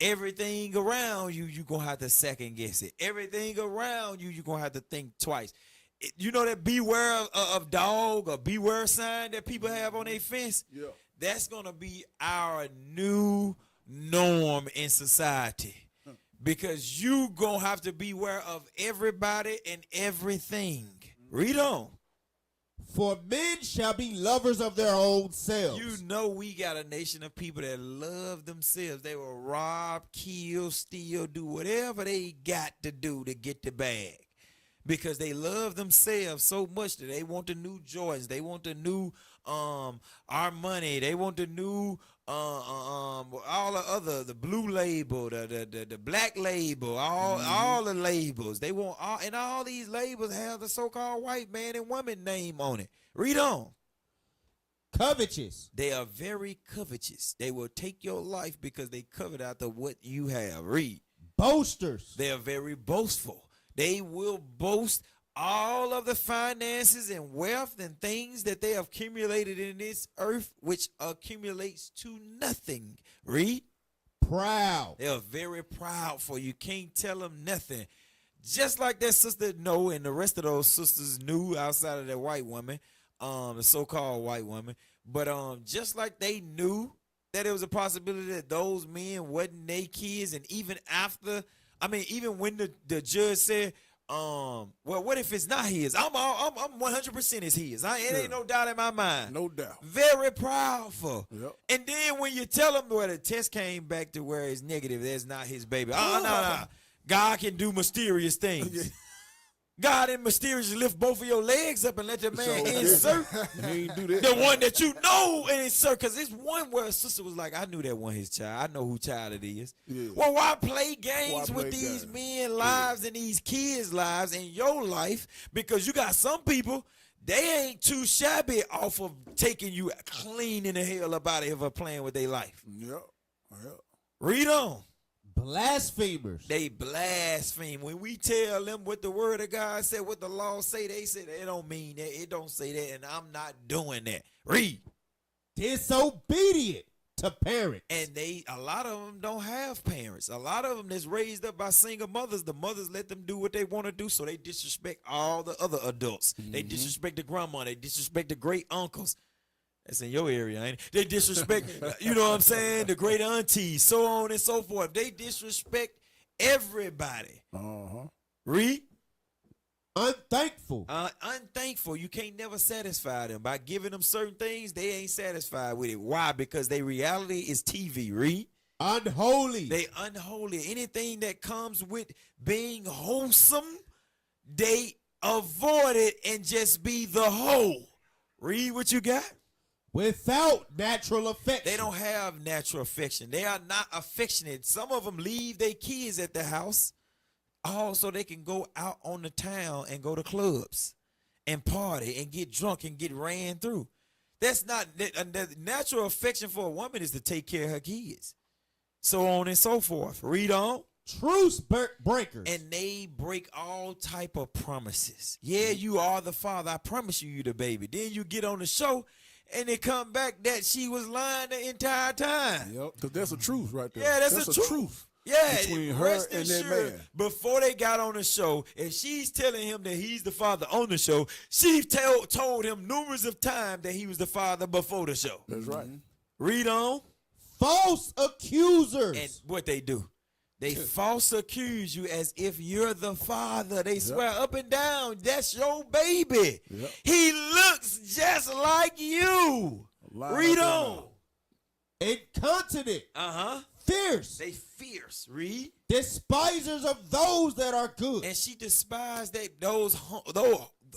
Everything around you, you're going to have to second guess it. Everything around you, you're going to have to think twice. You know that beware of dog or beware sign that people have on their fence? Yeah. That's going to be our new norm in society. Because you going to have to beware of everybody and everything. Read on. For men shall be lovers of their own selves. You know we got a nation of people that love themselves. They will rob, kill, steal, do whatever they got to do to get the bag. Because they love themselves so much that they want the new Jordans. They want the new our money. They want the new all the other, the blue label, the black label, all the labels. They want all, and all these labels have the so-called white man and woman name on it. Read on. Covetous. They are very covetous. They will take your life because they covet after what you have. Read. Boasters. They are very boastful. They will boast all of the finances and wealth and things that they have accumulated in this earth, which accumulates to nothing. Read. Proud. They are very proud, for you can't tell them nothing. Just like that sister know, and the rest of those sisters knew outside of that white woman, the so-called white woman. But just like they knew that there was a possibility that those men wasn't their kids, and even after, even when the judge said, well, what if it's not his? I'm 100% it's his. It ain't no doubt in my mind. No doubt. Very proudful. Yep. And then when you tell him where the test came back to where it's negative, that's not his baby. No. God can do mysterious things. God in mysteriously lift both of your legs up and let the man insert He ain't do that. the one that you know and insert. Because it's one where a sister was like, I knew that one his child. I know who child it is. Yeah. Well, why play games Why with play these games? men's lives and these kids' lives and your life? Because you got some people, they ain't too shabby off of taking you clean in the hell up out of here for playing with their life. Yep. Read on. Blasphemers. They blaspheme. When we tell them what the word of God said, what the law say, they say it don't mean that. It don't say that, and I'm not doing that. Read. Disobedient to parents. And a lot of them don't have parents. A lot of them that's raised up by single mothers. The mothers let them do what they want to do, so they disrespect all the other adults. They disrespect the grandma. They disrespect the great uncles. That's in your area, ain't it? They disrespect, you know what I'm saying, the great aunties, so on and so forth. They disrespect everybody. Read. Unthankful. Unthankful. You can't never satisfy them. By giving them certain things, they ain't satisfied with it. Why? Because their reality is TV. Read. Unholy. They unholy. Anything that comes with being wholesome, they avoid it and just be the whole. Read what you got. Without natural affection. They don't have natural affection. They are not affectionate. Some of them leave their kids at the house so they can go out on the town and go to clubs and party and get drunk and get ran through. That's not the natural affection for a woman is to take care of her kids. So on and so forth. Read on. Truce breakers. And they break all type of promises. Yeah, you are the father. I promise you the baby. Then you get on the show and they come back that she was lying the entire time. Yep, because that's the truth right there. Yeah, that's the truth. Yeah, between her rest and that assured, man. before they got on the show, if she's telling him that he's the father on the show, she told him numerous of times that he was the father before the show. That's right. Read on. False accusers. And what they do, they false accuse you as if you're the father. They swear up and down, that's your baby. Yep. He looks just like you. Read on. Incontinent. Fierce. They fierce. Read. Despisers of those that are good. And she despised those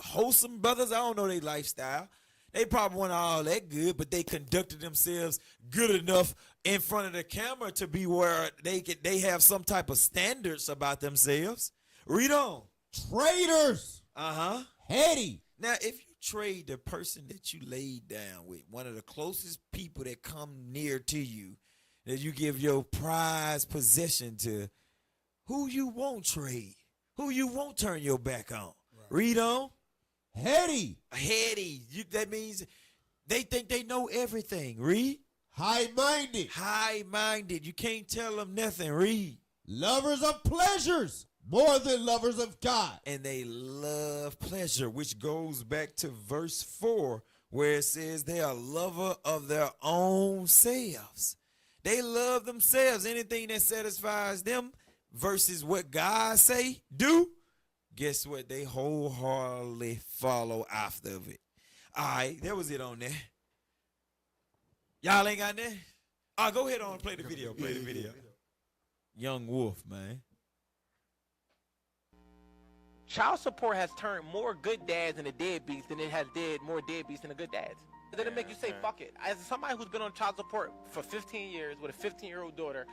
wholesome brothers. I don't know their lifestyle. They probably weren't all that good, but they conducted themselves good enough in front of the camera to be where they have some type of standards about themselves. Read on. Traitors. Heady. Now, if you trade the person that you laid down with, one of the closest people that come near to you, that you give your prized possession to, who you won't trade, who you won't turn your back on. Read on. Heady. That means they think they know everything. Read. High-minded. High-minded. You can't tell them nothing. Read. Lovers of pleasures more than lovers of God. And they love pleasure, which goes back to verse 4, where it says they are lover of their own selves. They love themselves. Anything that satisfies them versus what God say do, guess what? They wholeheartedly follow after of it. All right, that was it on there. Y'all ain't got that? Go ahead on and play the video. Play the video. Young Wolf, man. Child support has turned more good dads into deadbeats than it has did more deadbeats than the good dads. Then it make you say, fuck it. As somebody who's been on child support for 15 years with a 15-year-old daughter,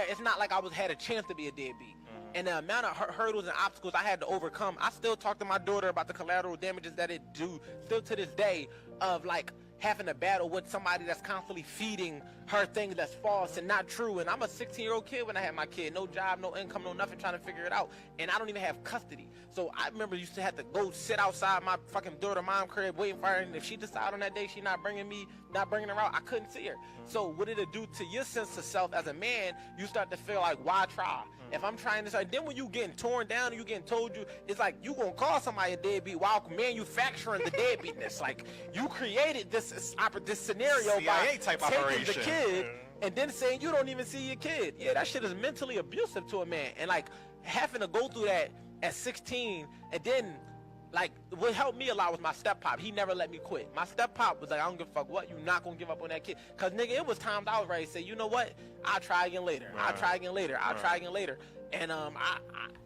it's not like I had a chance to be a deadbeat. And the amount of hurdles and obstacles I had to overcome, I still talk to my daughter about the collateral damages that it do, still to this day, of like having to battle with somebody that's constantly feeding her things that's false and not true. And I'm a 16-year-old kid when I had my kid. No job, no income, no nothing, trying to figure it out. And I don't even have custody. So I remember used to have to go sit outside my fucking daughter mom crib waiting for her. And if she decide on that day she not bringing her out, I couldn't see her. So what did it do to your sense of self as a man? You start to feel like, why try? If I'm trying this, then when you getting torn down and you getting told it's like you gonna call somebody a deadbeat while manufacturing the deadbeatness. Like you created this scenario by type taking operation. the kid and then saying you don't even see your kid. Yeah, that shit is mentally abusive to a man. And like having to go through that at 16 and then like what helped me a lot was my step pop. He never let me quit. My step pop was like, I don't give a fuck what, you not gonna give up on that kid. Cause nigga, it was times I was ready to say, you know what? I'll try again later. I'll try again later. I'll try again later. And I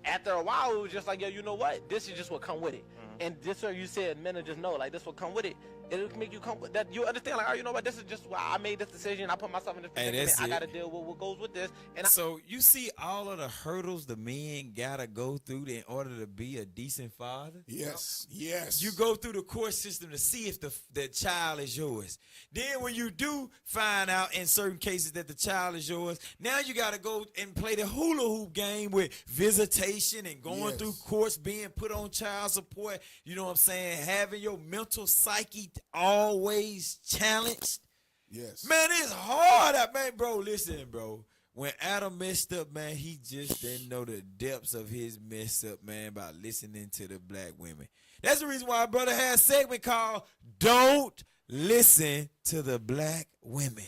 after a while it was just like, yo, you know what? This is just what come with it. And this what you said, men will just know, like this will come with it. It'll make you come with that. You understand, like, oh, you know what? This is just why I made this decision. I put myself in this predicament. I got to deal with what goes with this. And so you see all of the hurdles the men gotta go through in order to be a decent father. Yes. You go through the court system to see if the child is yours. Then when you do find out in certain cases that the child is yours, now you gotta go and play the hula hoop game with visitation and going through courts, being put on child support. You know what I'm saying? Having your mental psyche always challenged. Yes. Man, it's hard out, man, bro. Listen, bro. When Adam messed up, man, he just didn't know the depths of his mess up, man, by listening to the black women. That's the reason why our brother has a segment called Don't Listen to the Black Women.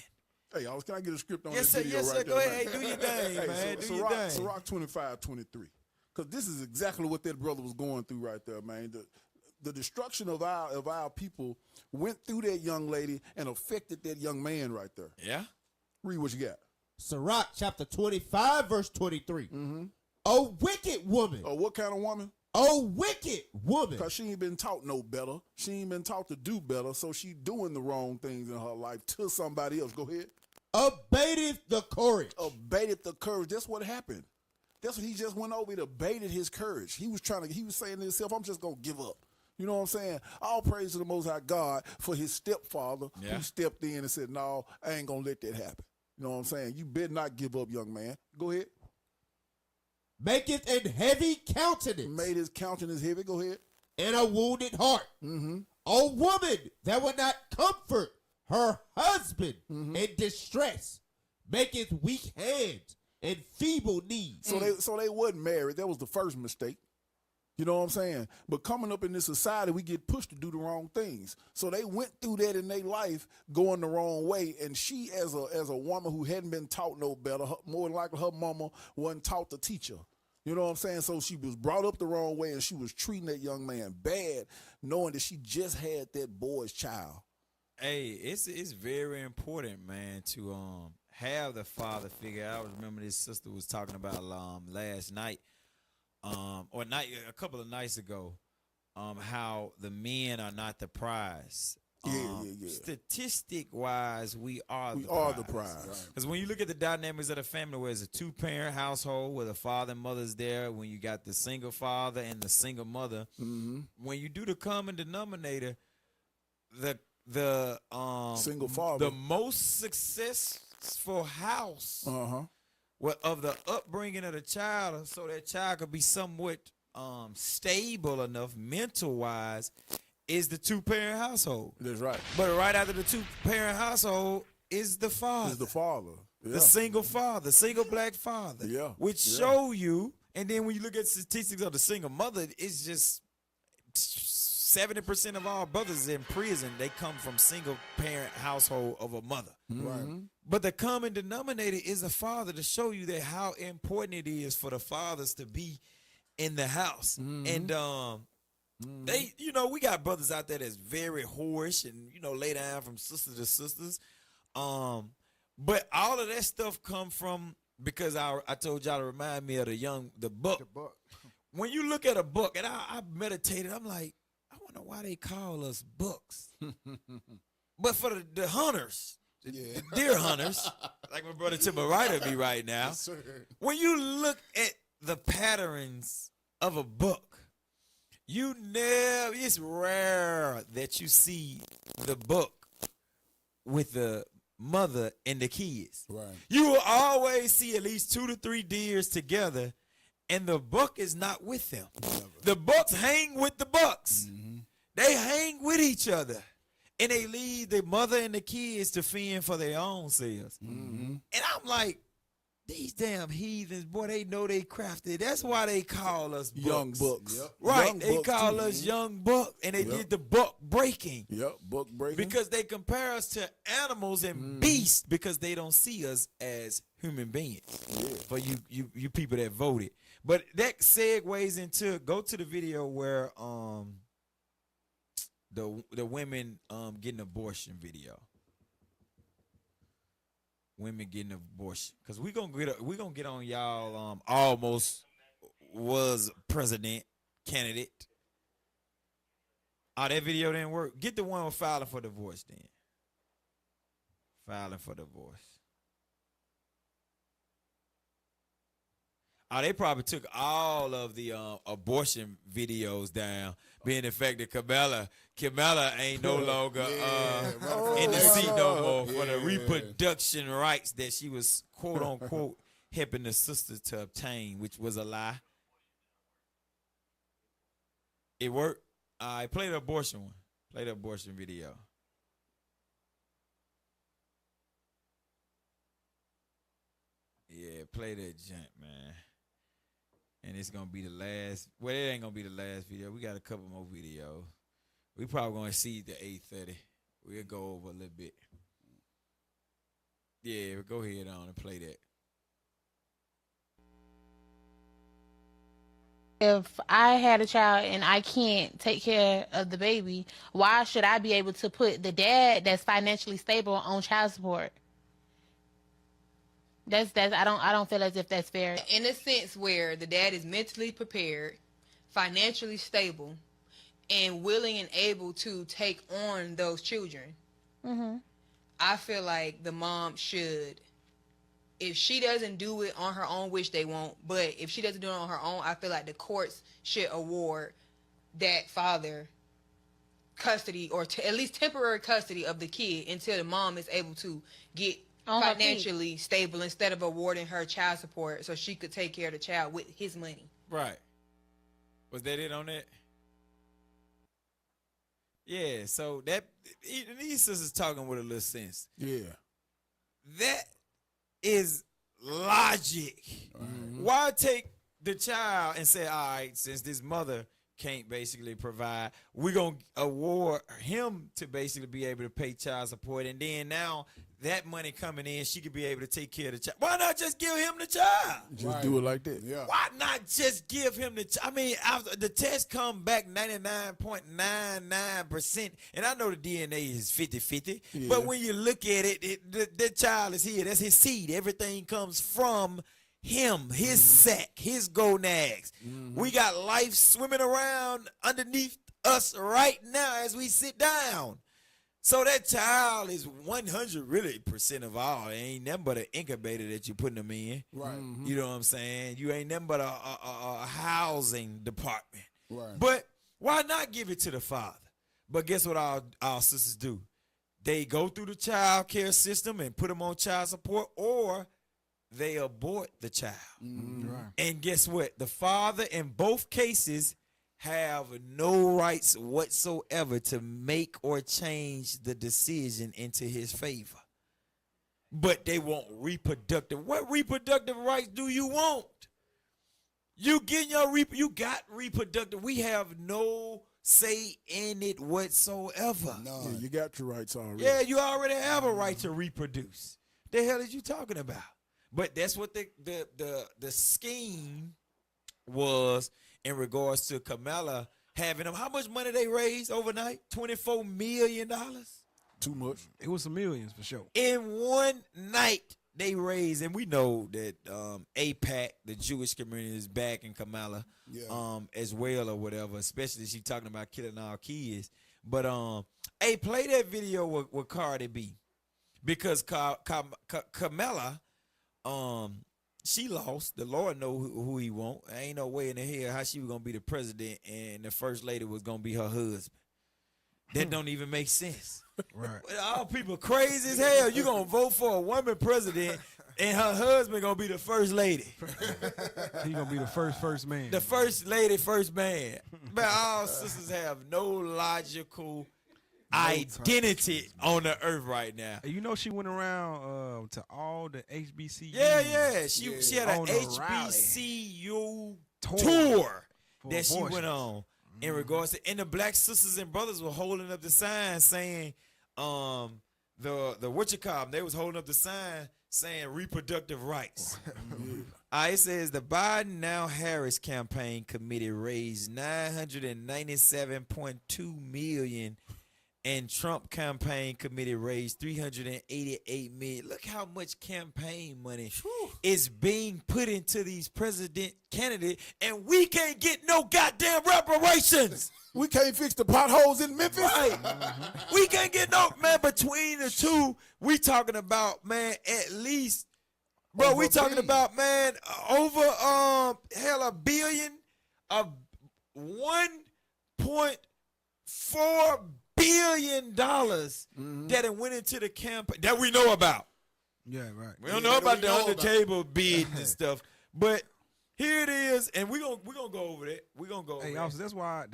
Hey, y'all, can I get a script on Yes, this sir. video Yes, sir. right Go there, ahead. Hey, do your thing, man. Do your thing. Ciroc 25-23. Because this is exactly what that brother was going through right there, man. The destruction of our people went through that young lady and affected that young man right there. Yeah? Read what you got. Ciroc chapter 25, verse 23. A wicked woman. Oh, what kind of woman? A wicked woman. Because she ain't been taught no better. She ain't been taught to do better, so she doing the wrong things in her life to somebody else. Go ahead. Abated the courage. Abated the courage. That's what happened. That's what he just went over. It abated his courage. He was saying to himself, I'm just going to give up. You know what I'm saying? All praise to the Most High God for his stepfather who stepped in and said, no, I ain't going to let that happen. You know what I'm saying? You better not give up, young man. Go ahead. Maketh an heavy countenance. Made his countenance heavy. Go ahead. And a wounded heart. A woman that would not comfort her husband in distress. Maketh weak hands and feeble knees. So they wasn't married. That was the first mistake. You know what I'm saying? But coming up in this society, we get pushed to do the wrong things. So they went through that in their life going the wrong way. And she, as a woman who hadn't been taught no better, more than likely her mama wasn't taught to teach her. You know what I'm saying? So she was brought up the wrong way, and she was treating that young man bad, knowing that she just had that boy's child. Hey, it's very important, man, to have the father figure out. I remember this sister was talking about last night, a couple of nights ago, how the men are not the prize. Statistic wise, we are the prize. Because when you look at the dynamics of the family, where it's a 2-parent household where the father and mother's there, when you got the single father and the single mother, when you do the common denominator, the single father, the most successful house of the upbringing of the child, so that child could be somewhat stable enough mental wise, is the 2-parent household. That's right. But right after the 2-parent household is the father. Is the father. Yeah. The single father, single black father. Yeah. Which show you, and then when you look at statistics of the single mother, it's just 70% of all brothers in prison, they come from single parent household of a mother. Right. But the common denominator is a father, to show you that how important it is for the fathers to be in the house. And they, we got brothers out there that's very whorish and, lay down from sister to sisters. But all of that stuff come from, because I told y'all to remind me of the book. When you look at a book, and I meditated, I'm like, I wonder why they call us books. But for the hunters, the deer hunters, like my brother Tim Writer be right now, Yes, sir. when you look at the patterns of a book, it's rare that you see the book with the mother and the kids. Right. You will always see at least 2 to 3 deers together, and the buck is not with them. The bucks hang with the bucks. They hang with each other, and they leave the mother and the kids to fend for their own selves. And I'm like, these damn heathens, boy, they know they crafted. That's why they call us bucks. Young bucks. Yep. Right, Young they bucks call too. us young buck, and they did the buck breaking. Yep, buck breaking. Because they compare us to animals and beasts, because they don't see us as human beings. For you people that voted. But that segues into, go to the video where the women getting abortion video. Women getting abortion, because we gonna get on y'all almost was president candidate. Oh, that video didn't work. Get the one with filing for divorce then. Filing for divorce. Oh, they probably took all of the abortion videos down, being the fact that Kamala ain't no longer in the seat no more for the reproduction rights that she was, quote unquote, helping the sisters to obtain, which was a lie. It worked. All right, play the abortion one. Play the abortion video. Yeah, play that junk, man. And it's going to be the last. Well, it ain't going to be the last video. We got a couple more videos. We probably going to see the 8:30. We'll go over a little bit. Yeah, go ahead on and play that. If I had a child and I can't take care of the baby, why should I be able to put the dad that's financially stable on child support? That's I don't feel as if that's fair. In a sense where the dad is mentally prepared, financially stable, and willing and able to take on those children, I feel like the mom should, if she doesn't do it on her own, which they won't, but if she doesn't do it on her own, I feel like the courts should award that father custody, or at least temporary custody of the kid until the mom is able to get financially stable, instead of awarding her child support so she could take care of the child with his money. Right. Was that it on that? Yeah, so that these sisters talking with a little sense. Yeah. That is logic. Why take the child and say, all right, since this mother can't basically provide, we're going to award him to basically be able to pay child support, and then now that money coming in, she could be able to take care of the child. Why not just give him the child? Just do it like that. Yeah. Why not just give him the child? I mean, after the test come back 99.99%, and I know the DNA is 50-50, but when you look at it, the child is here. That's his seed. Everything comes from him, his sack, his gonads. We got life swimming around underneath us right now as we sit down. So that child is 100% of all. It ain't nothing but an incubator that you're putting them in. Right. You know what I'm saying? You ain't nothing but a housing department. Right. But why not give it to the father? But guess what our sisters do? They go through the child care system and put them on child support, or they abort the child. Right. And guess what? The father in both cases have no rights whatsoever to make or change the decision into his favor. But they want reproductive. What reproductive rights do you want? You get you got reproductive. We have no say in it whatsoever. Yeah, you got your rights already. Yeah, you already have a right to reproduce. The hell is you talking about? But that's what the scheme was in regards to Kamala having them. How much money they raised overnight? $24 million? Too much. It was some millions for sure. In one night, they raised, and we know that AIPAC, the Jewish community, is backing Kamala as well or whatever, especially she talking about killing our kids. But, hey, play that video with Cardi B. Because Kamala, she lost. The Lord know who he want. Ain't no way in the hell how she was going to be the president and the first lady was going to be her husband. That don't even make sense. Right. All people crazy as hell. You going to vote for a woman president and her husband going to be the first lady. He going to be the first man. The first lady, first man. Man, all sisters have no logical identity on the earth right now. You know she went around to all the HBCUs. Yeah. She had an HBCU tour that she went on in regards to, and the black sisters and brothers were holding up the sign saying, the what you call them, they was holding up the sign saying reproductive rights. It says the Biden Now Harris campaign committee raised $997.2 million. And Trump campaign committee raised $388 million. Look how much campaign money is being put into these president candidates, and we can't get no goddamn reparations. We can't fix the potholes in Memphis. Right. We can't get no, man, between the two, we talking about, man, at least, bro, over we talking about, man, over, $1 billion, $1.4 billion that it went into the campaign that we know about. Yeah, right. We don't know about the under table bids and stuff, but here it is, and we're gonna go over that. We're gonna go. Hey, over also, that's why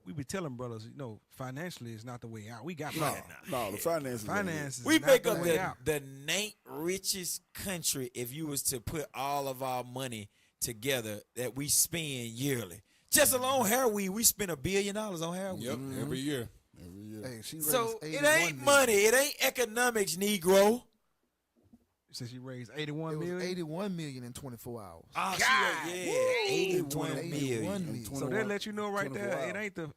we be telling brothers, financially it's not the way out. We got money now. No, the finances. We make up the ninth richest country if you was to put all of our money together that we spend yearly. Just alone heroin, we spend $1 billion on heroin. Yep, every year. Hey, so it ain't money. It ain't economics, Negro. You said she raised $81 million? $81 million in 24 hours. Oh, $81 million. So that let you know right there,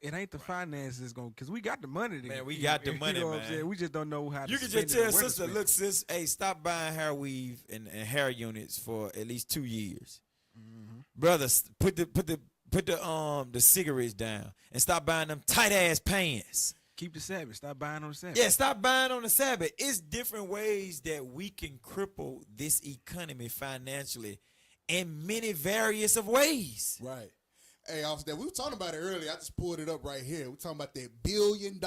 it ain't the finances because we got the money. Man, we got the money, what I'm man. saying? We just don't know how to You can spend just tell it or where to sister, spend look, sis, hey, stop buying hair weave and hair units for at least 2 years. Brothers, put the cigarettes down and stop buying them tight ass pants. Keep the Sabbath. Stop buying on the Sabbath. Yeah, stop buying on the Sabbath. It's different ways that we can cripple this economy financially in many various of ways. Right. Hey, officer, we were talking about it earlier. I just pulled it up right here. We're talking about that $1 billion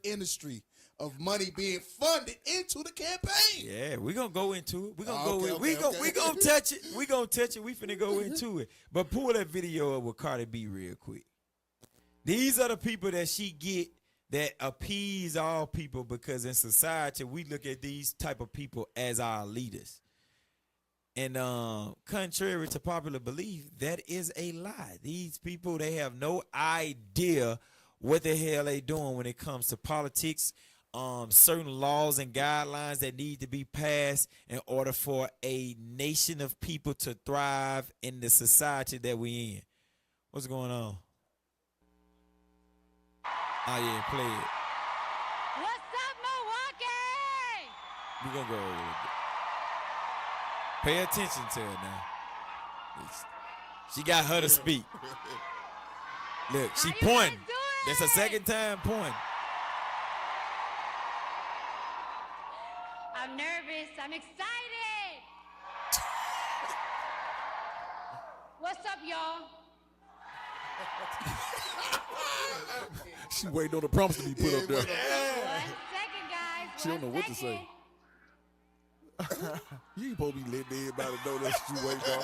industry of money being funded into the campaign. Yeah, we're going to go into it. We're going to we going to touch it. We're going to touch it. We finna go into it. But pull that video up with Cardi B real quick. These are the people that she get that appease all people, because in society we look at these type of people as our leaders. And contrary to popular belief, that is a lie. These people, they have no idea what the hell they doing when it comes to politics, certain laws and guidelines that need to be passed in order for a nation of people to thrive in the society that we in. What's going on? Oh, yeah, play it. What's up, Milwaukee? We're going to go over it. Pay attention to her now. She got her to speak. Look, she pointing. That's her second time pointing. I'm nervous. I'm excited. What's up, y'all? She waiting on the prompts to be put up there. 1 second, guys. She don't know what to say. You ain't supposed to be letting everybody know that situation, dog.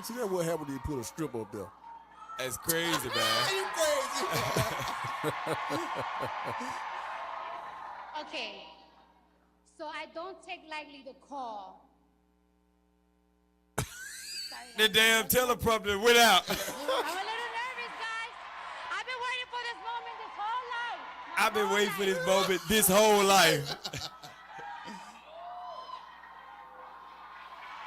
See, that's what happened when you put a strip up there. That's crazy, man. You crazy. Okay. So I don't take lightly the call. The damn teleprompter went out. I'm a little nervous, guys. I've been waiting for this moment this whole life. I've been waiting for this moment this whole life.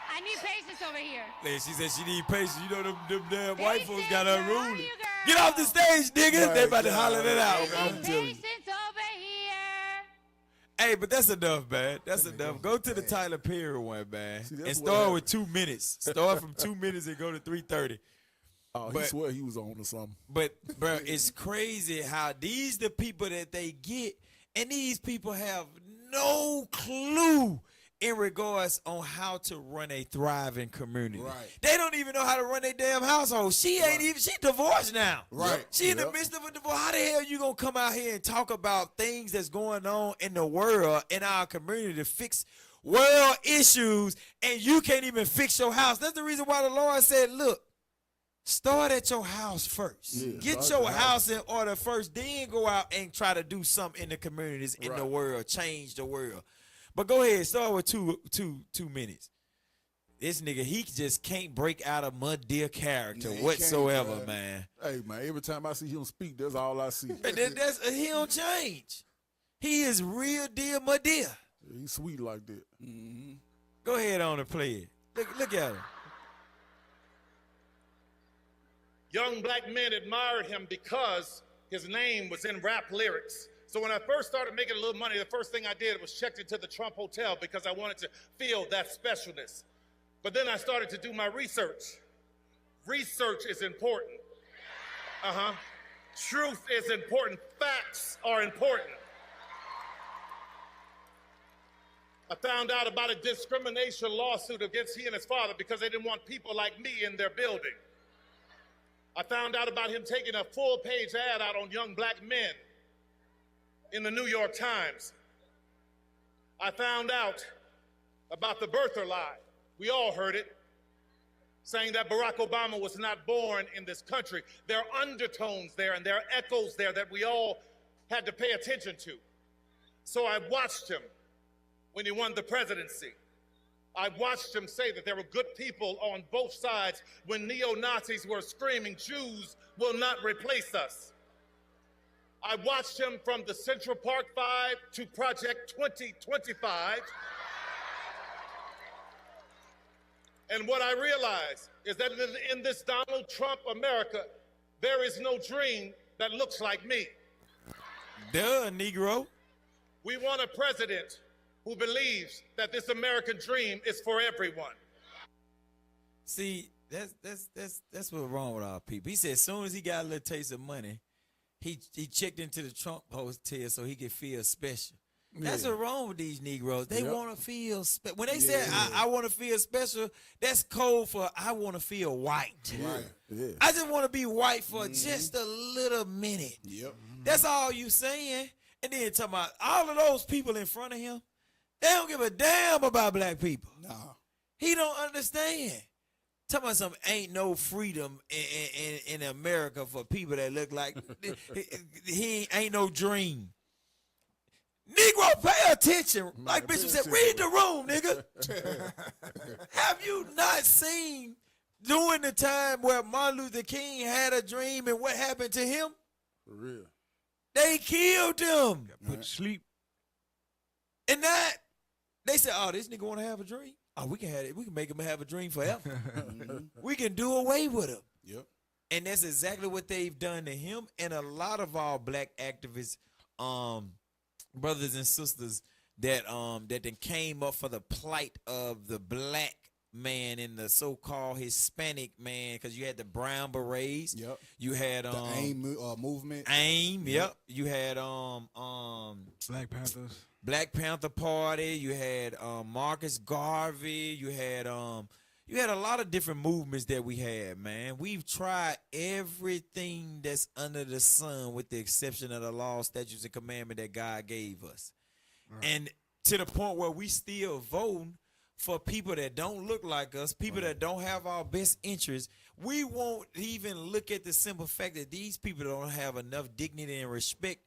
I need patience over here. She said she need patience. You know them damn white folks got Patience, her where are ruling. you, girl? Get off the stage, nigga. Right, They about to yeah, holler that out, man. I'm telling you. Patience over here. Hey, but that's enough, man. That's enough. Go to the Tyler Perry one, man. that's And what start happened. with 2 minutes. Start from 2 minutes and go to 3:30. Oh, he But- swear he was on or something. But bro, it's crazy how these the people that they get, and these people have no clue in regards on how to run a thriving community. Right. They don't even know how to run their damn household. She ain't even, she divorced now. Right. She in the Yep. midst of a divorce. How the hell you gonna come out here and talk about things that's going on in the world, in our community to fix world issues, and you can't even fix your house? That's the reason why the Lord said, look, start at your house first. Yeah, Get start your at the house in order first, then go out and try to do something in the communities, in the Right. world, change the world. But go ahead, start with two minutes. This nigga, he just can't break out of mud deer character Yeah, he whatsoever, can't, man. Hey, man, every time I see him speak, that's all I see. But he don't change. He is real deal mud deer. He's sweet like that. Go ahead on and play it. Look at him. Young black men admired him because his name was in rap lyrics. So when I first started making a little money, the first thing I did was checked into the Trump Hotel because I wanted to feel that specialness. But then I started to do my research. Research is important. Truth is important. Facts are important. I found out about a discrimination lawsuit against he and his father because they didn't want people like me in their building. I found out about him taking a full-page ad out on young black men in the New York Times. I found out about the birther lie. We all heard it, saying that Barack Obama was not born in this country. There are undertones there and there are echoes there that we all had to pay attention to. So I watched him when he won the presidency. I watched him say that there were good people on both sides when neo-Nazis were screaming, Jews will not replace us. I watched him from the Central Park 5 to Project 2025. And what I realized is that in this Donald Trump America, there is no dream that looks like me. Duh, Negro. We want a president who believes that this American dream is for everyone. See, that's what's wrong with our people. He said as soon as he got a little taste of money, he checked into the Trump hotel so he could feel special. That's what's wrong with these Negroes. They want to feel special. When they say I want to feel special, that's code for I want to feel white. Right. Yeah. I just want to be white for just a little minute. Yep. That's all you saying. And then talking about all of those people in front of him, they don't give a damn about black people. Nah. He don't understand. Talking about some ain't no freedom in America for people that look like he ain't no dream. Negro, pay attention. Like Bishop said, read the room, nigga. Have you not seen during the time where Martin Luther King had a dream and what happened to him? For real. They killed him. Put to sleep. And that, they said, oh, this nigga want to have a dream? Oh, we can have it. We can make him have a dream forever. We can do away with him. Yep. And that's exactly what they've done to him and a lot of our black activists, brothers and sisters that then came up for the plight of the black man and the so-called Hispanic man, because you had the Brown Berets. Yep. You had The AIM movement. AIM, yep. You had Black Panthers. Black Panther Party. You had Marcus Garvey. You had a lot of different movements that we had, man. We've tried everything that's under the sun with the exception of the law, statutes, and commandment that God gave us. Right. And to the point where we still voting for people that don't look like us, people that don't have our best interests. We won't even look at the simple fact that these people don't have enough dignity and respect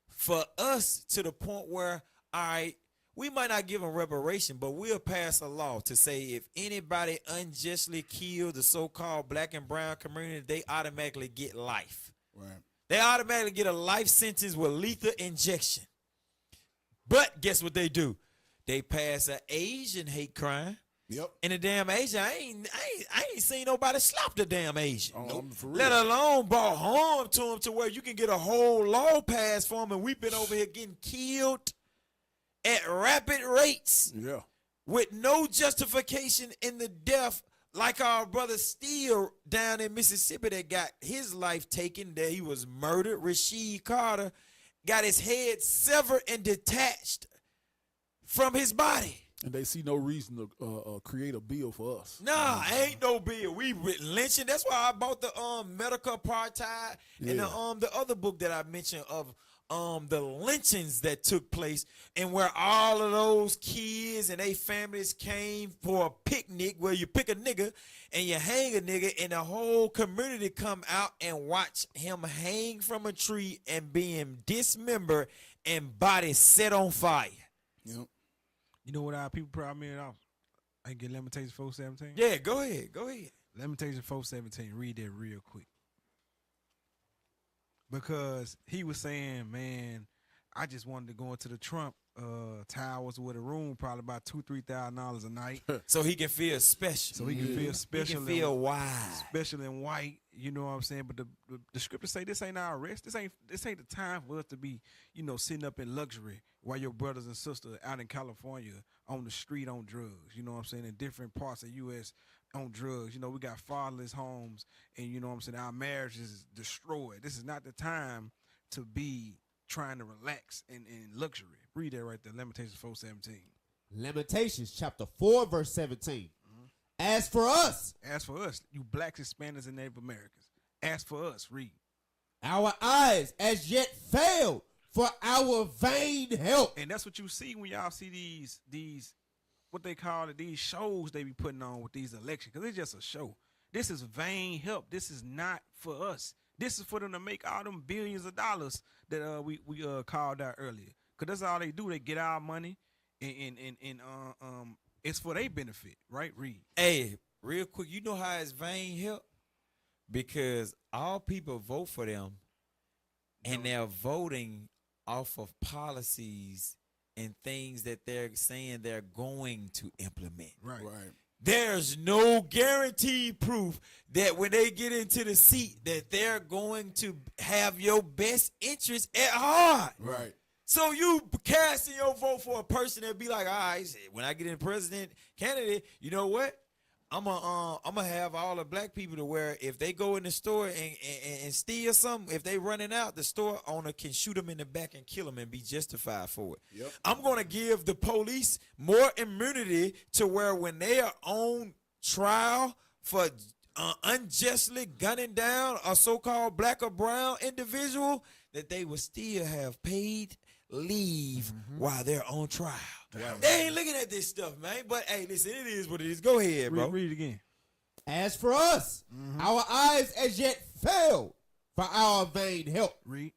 for us, to the point where, all right, we might not give them reparation, but we'll pass a law to say if anybody unjustly killed the so-called black and brown community, they automatically get life. Right. They automatically get a life sentence with lethal injection. But guess what they do? They pass an Asian hate crime. Yep. And the damn Asian, I ain't seen nobody slap the damn Asian. For real. Let alone brought harm to him to where you can get a whole law passed for him, and we've been over here getting killed at rapid rates. Yeah. With no justification in the death, like our brother Steele down in Mississippi that got his life taken, that he was murdered. Rasheed Carter got his head severed and detached from his body. And they see no reason to create a bill for us. Nah, ain't no bill. We lynching. That's why I bought the medical apartheid and the other book that I mentioned of the lynchings that took place, and where all of those kids and their families came for a picnic where you pick a nigga and you hang a nigga, and the whole community come out and watch him hang from a tree and being dismembered and body set on fire. Yep. You know what our people probably mean off? I can get Lamentations 4:17. Yeah, go ahead. Go ahead. Lamentations 4:17. Read that real quick. Because he was saying, man, I just wanted to go into the Trump towers with a room, probably about $2,000-$3,000 a night. So he can feel special. So he can feel special. He can feel wide. Special and white. You know what I'm saying? But the scriptures say this ain't our rest. This ain't the time for us to be, sitting up in luxury while your brothers and sisters out in California on the street on drugs. You know what I'm saying? In different parts of U.S. on drugs. We got fatherless homes, and you know what I'm saying, our marriage is destroyed. This is not the time to be trying to relax in luxury. Read that right there, Lamentations 4:17. Lamentations chapter 4, verse 17. As for us, you blacks, Hispanics, and Native Americans, as for us, read. Our eyes as yet failed for our vain help. And that's what you see when y'all see these what they call it, these shows they be putting on with these elections, because it's just a show. This is vain help. This is not for us. This is for them to make all them billions of dollars that we called out earlier. Because that's all they do. They get our money, and it's for their benefit, right? Read. Hey, real quick, you know how it's vain help? Because all people vote for them, and they're voting off of policies and things that they're saying they're going to implement. Right. There's no guaranteed proof that when they get into the seat that they're going to have your best interest at heart. Right. So you casting your vote for a person that be like, all right, when I get in president candidate, you know what? I'm gonna have all the black people to where if they go in the store and steal something, if they running out, the store owner can shoot them in the back and kill them and be justified for it. Yep. I'm gonna give the police more immunity to where when they are on trial for unjustly gunning down a so-called black or brown individual, that they will still have paid leave while they're on trial. They ain't looking at this stuff, man. But hey, listen, it is what it is. Go ahead, bro. Read it again. As for us, our eyes as yet failed for our vain help. Read.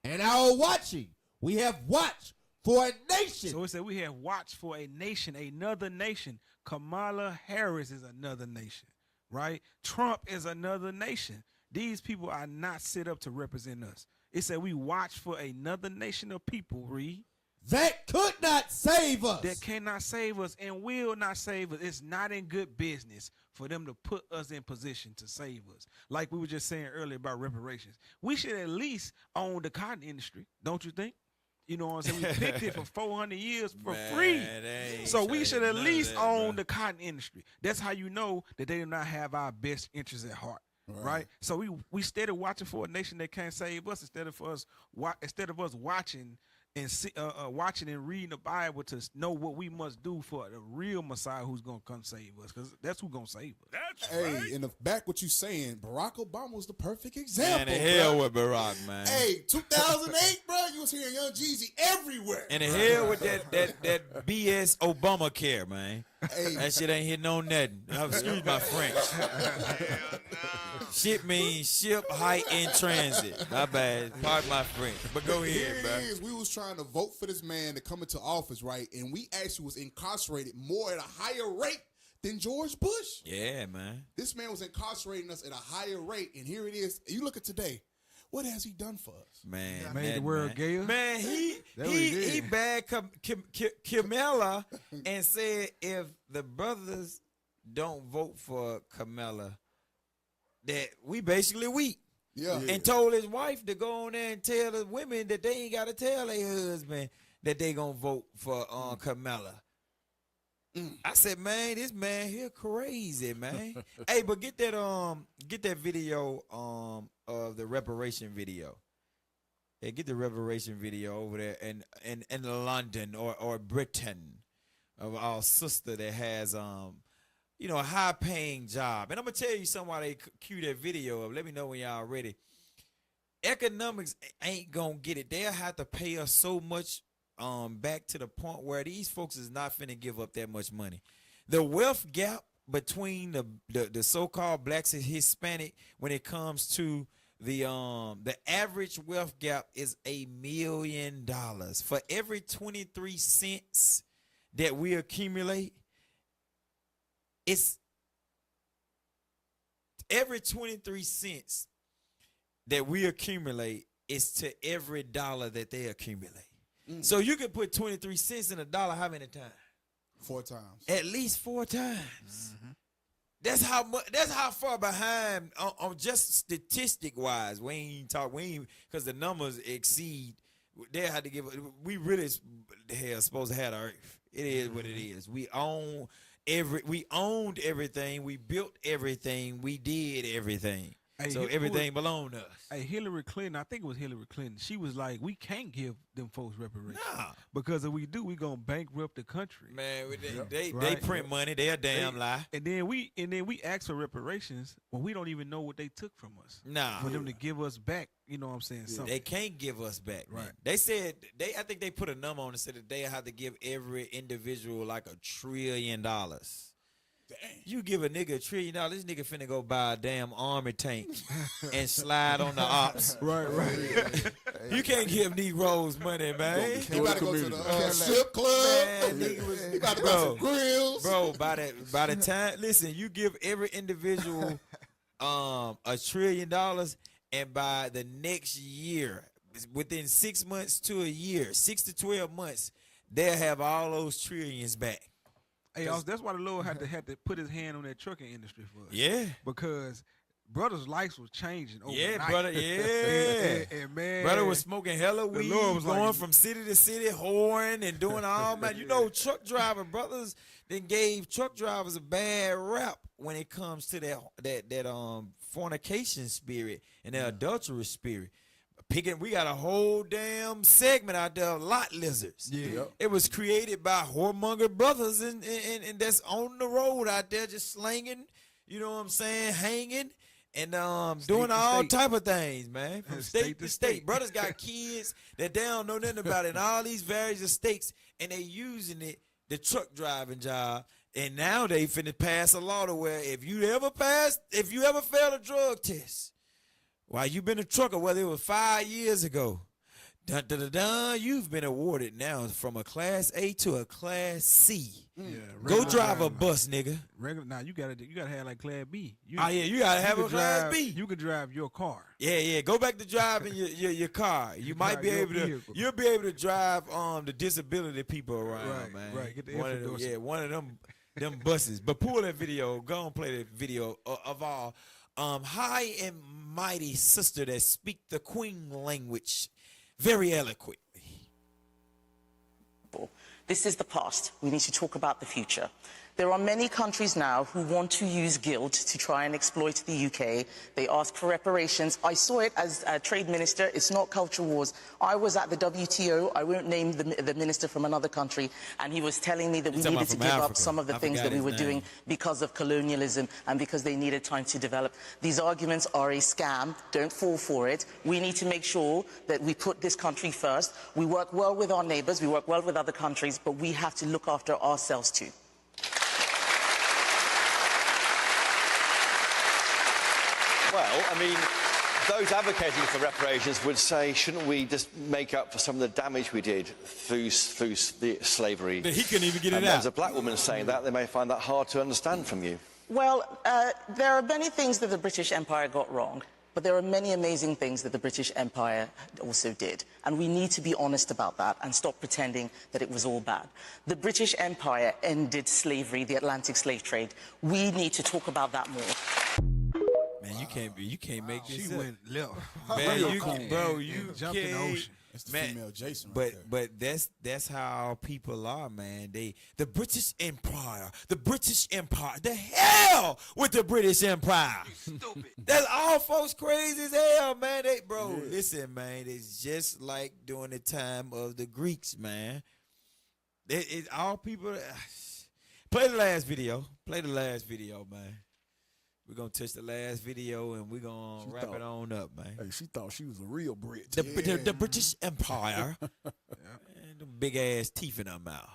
And our watching, we have watched for a nation. So it said we have watched for a nation, another nation. Kamala Harris is another nation, right? Trump is another nation. These people are not set up to represent us. It said we watch for another nation of people, read. That could not save us. That cannot save us and will not save us. It's not in good business for them to put us in position to save us. Like we were just saying earlier about reparations. We should at least own the cotton industry, don't you think? You know what I'm saying? We picked it for 400 years for free. So we should at least own the cotton industry. That's how you know that they do not have our best interests at heart. Right. So we instead of watching for a nation that can't save us, instead of us watching and reading the Bible to know what we must do for the real Messiah who's gonna come save us, because that's who's gonna save us. Hey, in the back, what you saying? Barack Obama was the perfect example. Man, the hell bro. with Barack, man. Hey, 2008, bro, you was hearing Young Jeezy everywhere. And the hell with that BS Obamacare, man. Hey. That shit ain't hitting on nothing. Excuse my French. Shit means ship, height, and transit. My bad. Pardon my French. But go ahead, Here bro. it is. We was trying to vote for this man to come into office, right? And we actually was incarcerated more at a higher rate than George Bush. Yeah, man. This man was incarcerating us at a higher rate. And here it is. You look at today. What has he done for us? Man, Made the world gayer. Man, he bagged Kamala and said if the brothers don't vote for Kamala, that we basically weak. Yeah. And told his wife to go on there and tell the women that they ain't got to tell their husband that they gonna vote for Kamala. I said, man, this man here crazy, man. Hey, but get that video of the reparation video. Hey, get the reparation video over there in London or Britain of our sister that has a high paying job. And I'm gonna tell you something while they cue that video up. Let me know when y'all ready. Economics ain't gonna get it. They'll have to pay us so much back to the point where these folks is not finna give up that much money. The wealth gap between the so-called blacks and Hispanic when it comes to the average wealth gap is $1 million. For every 23 cents that we accumulate, it's every 23 cents that we accumulate is to every dollar that they accumulate. So you can put 23 cents in a dollar how many times? 4 times. At least 4 times. That's how much. That's how far behind on just statistic wise. We ain't because the numbers exceed. They had to give. We really supposed to have the earth. It is what it is. We owned everything. We built everything. We did everything. Hey, so everything belonged to us. Hey, Hillary Clinton, I think it was Hillary Clinton. She was like, we can't give them folks reparations. Nah. Because if we do, we gonna bankrupt the country. Man, they print money. They a damn lie. And then we ask for reparations when we don't even know what they took from us. Nah. For them to give us back, you know what I'm saying? Something. They can't give us back. Right. Man. They said I think they put a number on and said that they have to give every individual like $1 trillion. Dang. You give a nigga $1 trillion, this nigga finna go buy a damn army tank and slide on the ops. Right. You can't give Negroes money, man. You gotta go to the strip club. Man, you gotta go to grills. Bro, by the time, listen, you give every individual $1 trillion, and by the next year, within 6 months to a year, 6 to 12 months, they'll have all those trillions back. Hey, that's why the Lord had to put his hand on that trucking industry for us. Yeah. Because brothers' lives was changing overnight. Yeah, brother. Yeah. and man, brother was smoking hella weed, was going like, from city to city, whoring and doing all man. You know, truck driver brothers then gave truck drivers a bad rap when it comes to that fornication spirit and that adulterous spirit. We got a whole damn segment out there of lot lizards. Yeah. It was created by whoremonger brothers and that's on the road out there just slanging, you know what I'm saying, hanging and doing all type of things, man. From state to state. Brothers got kids that they don't know nothing about it in all these various states and they using it, the truck driving job. And now they finna pass a law to where if you ever failed a drug test, while you've been a trucker, whether it was 5 years ago, you've been awarded now from a Class A to a Class C. Yeah, go drive a bus, nigga. Regular, now you gotta have like Class B. You gotta have a Class B. You can drive your car. Yeah. Go back to driving your car. You'll be able to drive the disability people around, man. Right. Get the one of them buses. But pull that video. Go and play that video of all. High and mighty sister that speak the queen language very eloquently. This is the past. We need to talk about the future. There are many countries now who want to use guilt to try and exploit the UK. They ask for reparations. I saw it as a trade minister. It's not culture wars. I was at the WTO. I won't name the minister from another country, and he was telling me that we needed to give up some of the things that we were doing because of colonialism and because they needed time to develop. These arguments are a scam. Don't fall for it. We need to make sure that we put this country first. We work well with our neighbors. We work well with other countries, but we have to look after ourselves too. Well, I mean, those advocating for reparations would say, shouldn't we just make up for some of the damage we did through the slavery? But he couldn't even get it out. As a black woman saying that, they may find that hard to understand from you. Well, there are many things that the British Empire got wrong, but there are many amazing things that the British Empire also did. And we need to be honest about that and stop pretending that it was all bad. The British Empire ended slavery, the Atlantic slave trade. We need to talk about that more. Man, you can't make this She up. went left. Man, you jumped in the can't- ocean. That's the man, female Jason right there. but that's how people are, man. The British Empire, the hell with the British Empire. Stupid. That's all folks crazy as hell, man. Listen, man, it's just like during the time of the Greeks, man. It all people. Play the last video, man. We're going to touch the last video, and we're going to wrap it on up, man. Hey, she thought she was a real Brit. The British Empire. And them big-ass teeth in her mouth.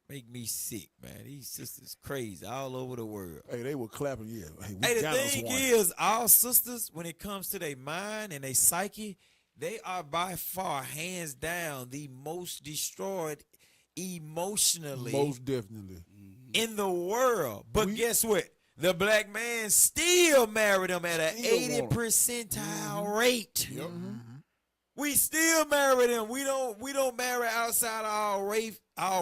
Make me sick, man. These sisters crazy all over the world. Hey, they were clapping, yeah. Hey, the thing is, our sisters, when it comes to their mind and their psyche, they are by far, hands down, the most destroyed emotionally. Most definitely. In the world. But guess what? The black man still married them at an 80 percentile rate. Yep. We still marry them. We don't marry outside our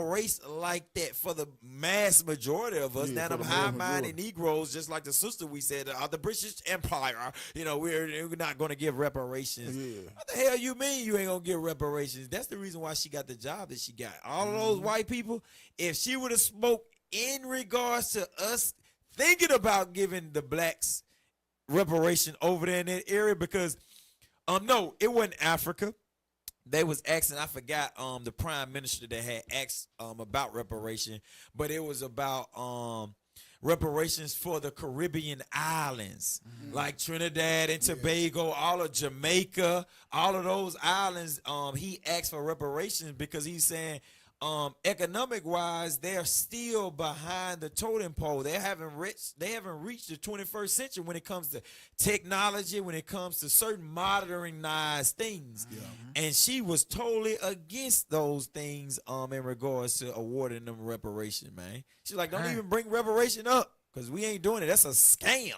race like that for the mass majority of us. Now them high-minded Negroes, just like the sister we said, are the British Empire. You know, we're not going to give reparations. Yeah. What the hell you mean you ain't going to give reparations? That's the reason why she got the job that she got. All of those white people, if she would have spoke in regards to us thinking about giving the blacks reparation over there in that area, because no, it wasn't Africa. They was asking, I forgot the prime minister that had asked about reparation, but it was about reparations for the Caribbean islands, like Trinidad and Tobago, all of Jamaica, all of those islands. He asked for reparations because he's saying economic wise, they're still behind the totem pole. They haven't reached the 21st century when it comes to technology, when it comes to certain modernized things. Yeah. And she was totally against those things in regards to awarding them reparation, man. She's like, don't even bring reparation up because we ain't doing it. That's a scam.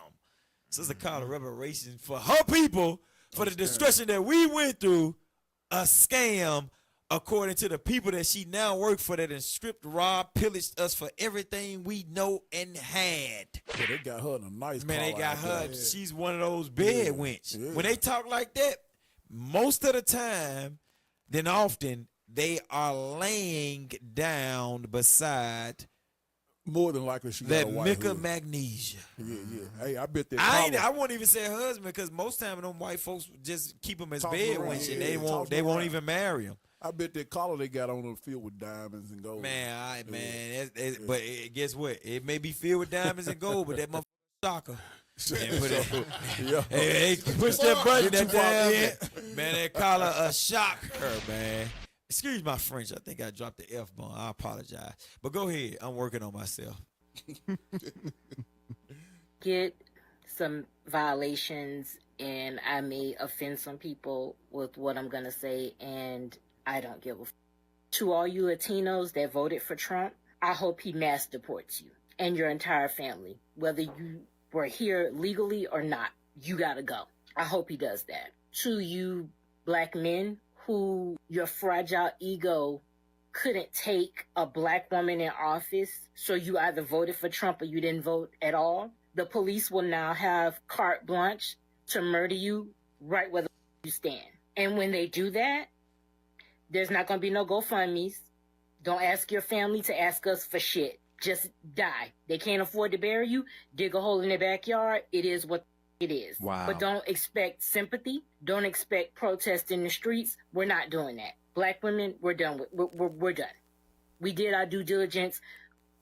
Sister called a reparation for her people for the destruction that we went through, a scam. According to the people that she now works for, that have stripped, robbed, pillaged us for everything we know and had. Yeah, they got her in a nice man. They got her. Yeah. She's one of those bed wench. Yeah. When they talk like that, most of the time, then often they are laying down beside. More than likely, she that got a white Mika hood. Magnesia. Yeah. Hey, I bet that. I won't even say husband because most time them white folks just keep them as bed wench and they won't even marry them. I bet that collar they got on them filled with diamonds and gold. Man, but guess what? It may be filled with diamonds and gold, but that motherfucker shocker. Hey, push that button, that damn man. That collar shock her, man. Excuse my French. I think I dropped the F-bomb. I apologize. But go ahead. I'm working on myself. Get some violations, and I may offend some people with what I'm going to say, and I don't give a f. To all you Latinos that voted for Trump, I hope he mass deports you and your entire family. Whether you were here legally or not, you got to go. I hope he does that. To you black men who your fragile ego couldn't take a black woman in office, so you either voted for Trump or you didn't vote at all, the police will now have carte blanche to murder you right where you stand. And when they do that, there's not going to be no GoFundMes. Don't ask your family to ask us for shit. just die. They can't afford to bury you. Dig a hole in their backyard. It is what it is. Wow. But don't expect sympathy. Don't expect protest in the streets. We're not doing that. Black women, we're done with. We're done. We did our due diligence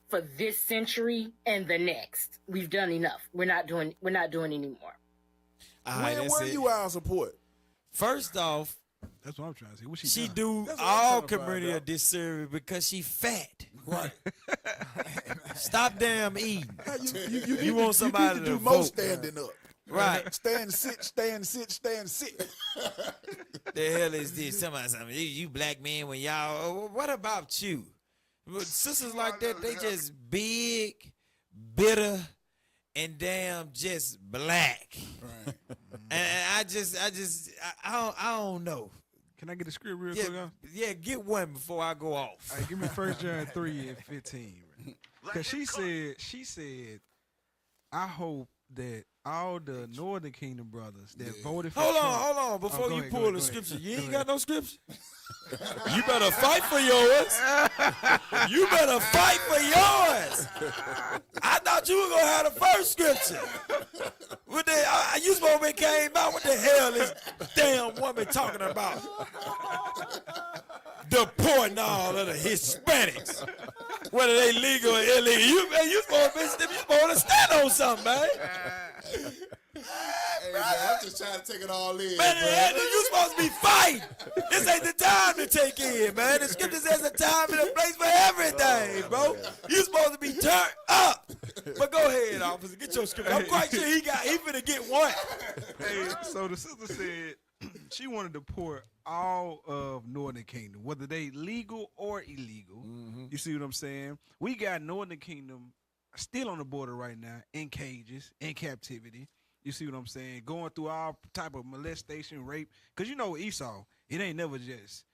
for this century and the next. We've done enough. We're not doing anymore. When were you our support? First off, that's what I'm trying to say. What she done? do That's what I'm all trying to find community a out. disservice because she fat. Right. Stop damn eating. You want somebody need to do vote. more standing up. Right. Stand, sit, stand, sit, stand, sit. The hell is this? Somebody, you black men, when y'all, what about you? Sisters like that, they just big, bitter, and damn just black. Right. And I don't know. Can I get a script real Yeah, quick? Huh? yeah, get one before I go off. All right, give me 1 John 3:15. Because she said, I hope that all the Northern Kingdom brothers that voted for Hold Trump. on. Before go you ahead, pull go the ahead, scripture, go you ain't ahead. got no scripture. You better fight for yours. You better fight for yours. I thought you were gonna have the first scripture. What you supposed to be came out? What the hell is damn woman talking about? Deporting all of the Hispanics, whether they legal or illegal. You supposed to stand on something, man. Hey, man, I'm just trying to take it all in. Man, you supposed to be fighting. This ain't the time to take in, man. The scripture says a time and a place for everything, bro. You supposed to be turned up. But go ahead, officer. Get your scripture. I'm quite sure he finna get one. Hey, so the sister said she wanted to deport all of Northern Kingdom, whether they legal or illegal. You see what I'm saying? We got Northern Kingdom still on the border right now, in cages, in captivity. You see what I'm saying? Going through all type of molestation, rape. Because you know Esau, it ain't never just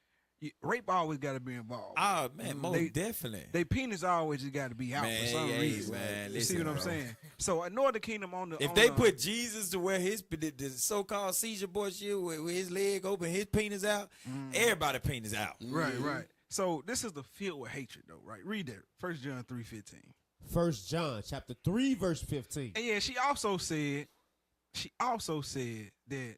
rape. Always got to be involved. Oh man, most definitely. They penis always just got to be out Man, for some yeah, reason. man, You see listen, what I'm bro. saying? So Northern Kingdom on the If they put Jesus to where the so-called seizure boy shit with his leg open, his penis out, everybody penis out. Right. So this is the filled with hatred, though, right? Read that. 1 John 3:15. 1 John chapter 3 verse 15. And yeah, she also said that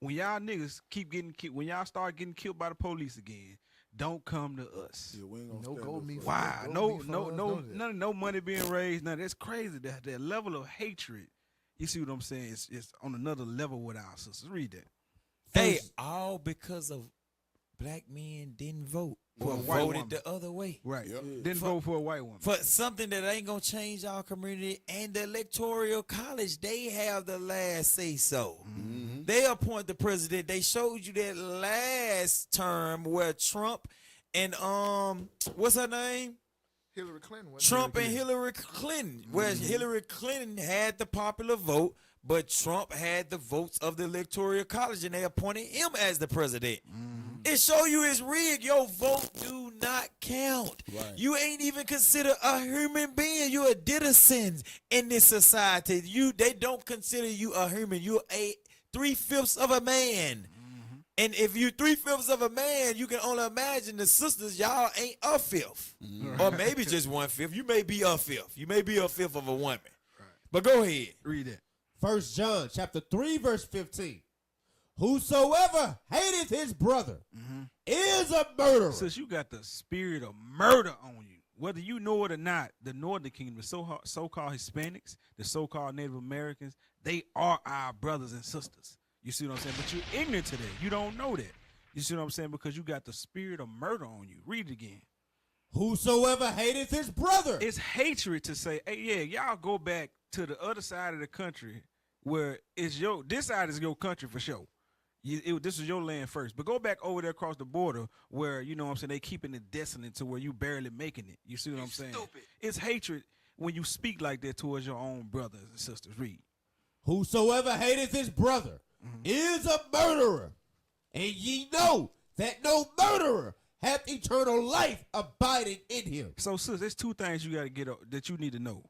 when y'all niggas keep getting killed, when y'all start getting killed by the police again, don't come to us. Yeah, we ain't gonna No stand go up me. for Wow, Don't no, be for no, us, no, none of that. no money being raised. None. That's crazy. That level of hatred. You see what I'm saying? It's on another level with our sisters. Read that. Hey, all because of black men didn't vote. For a Or white voted woman. the other way. Right. Didn't vote for a white woman. For something that ain't gonna change our community, and the electoral college, they have the last say so. They appoint the president. They showed you that last term where Trump and what's her name? Hillary Clinton. wasn't it? Trump and Hillary Clinton, where Hillary Clinton had the popular vote, but Trump had the votes of the electoral college, and they appointed him as the president. It show you it's rigged. Your vote do not count. Right. You ain't even considered a human being. You a citizen in this society. They don't consider you a human. You're a 3/5 of a man. And if you 3/5 of a man, you can only imagine the sisters, y'all ain't a fifth. Or maybe just 1/5. You may be a fifth. You may be a fifth of a woman. But go ahead. Read it. 1 John chapter 3 verse 15. Whosoever hateth his brother is a murderer. Since you got the spirit of murder on you, whether you know it or not, the Northern Kingdom, the so-called Hispanics, the so-called Native Americans, they are our brothers and sisters. You see what I'm saying? But you're ignorant to that. You don't know that. You see what I'm saying? Because you got the spirit of murder on you. Read it again. Whosoever hateth his brother. It's hatred to say, hey, yeah, y'all go back to the other side of the country where this side is your country for sure. This is your land first. But go back over there across the border where, you know what I'm saying, they keeping it desolate to where you barely making it. You see what I'm saying? Stupid. It's hatred when you speak like that towards your own brothers and sisters. Read. Whosoever hateth his brother is a murderer. And ye know that no murderer hath eternal life abiding in him. So, sis, there's two things you got to get that you need to know.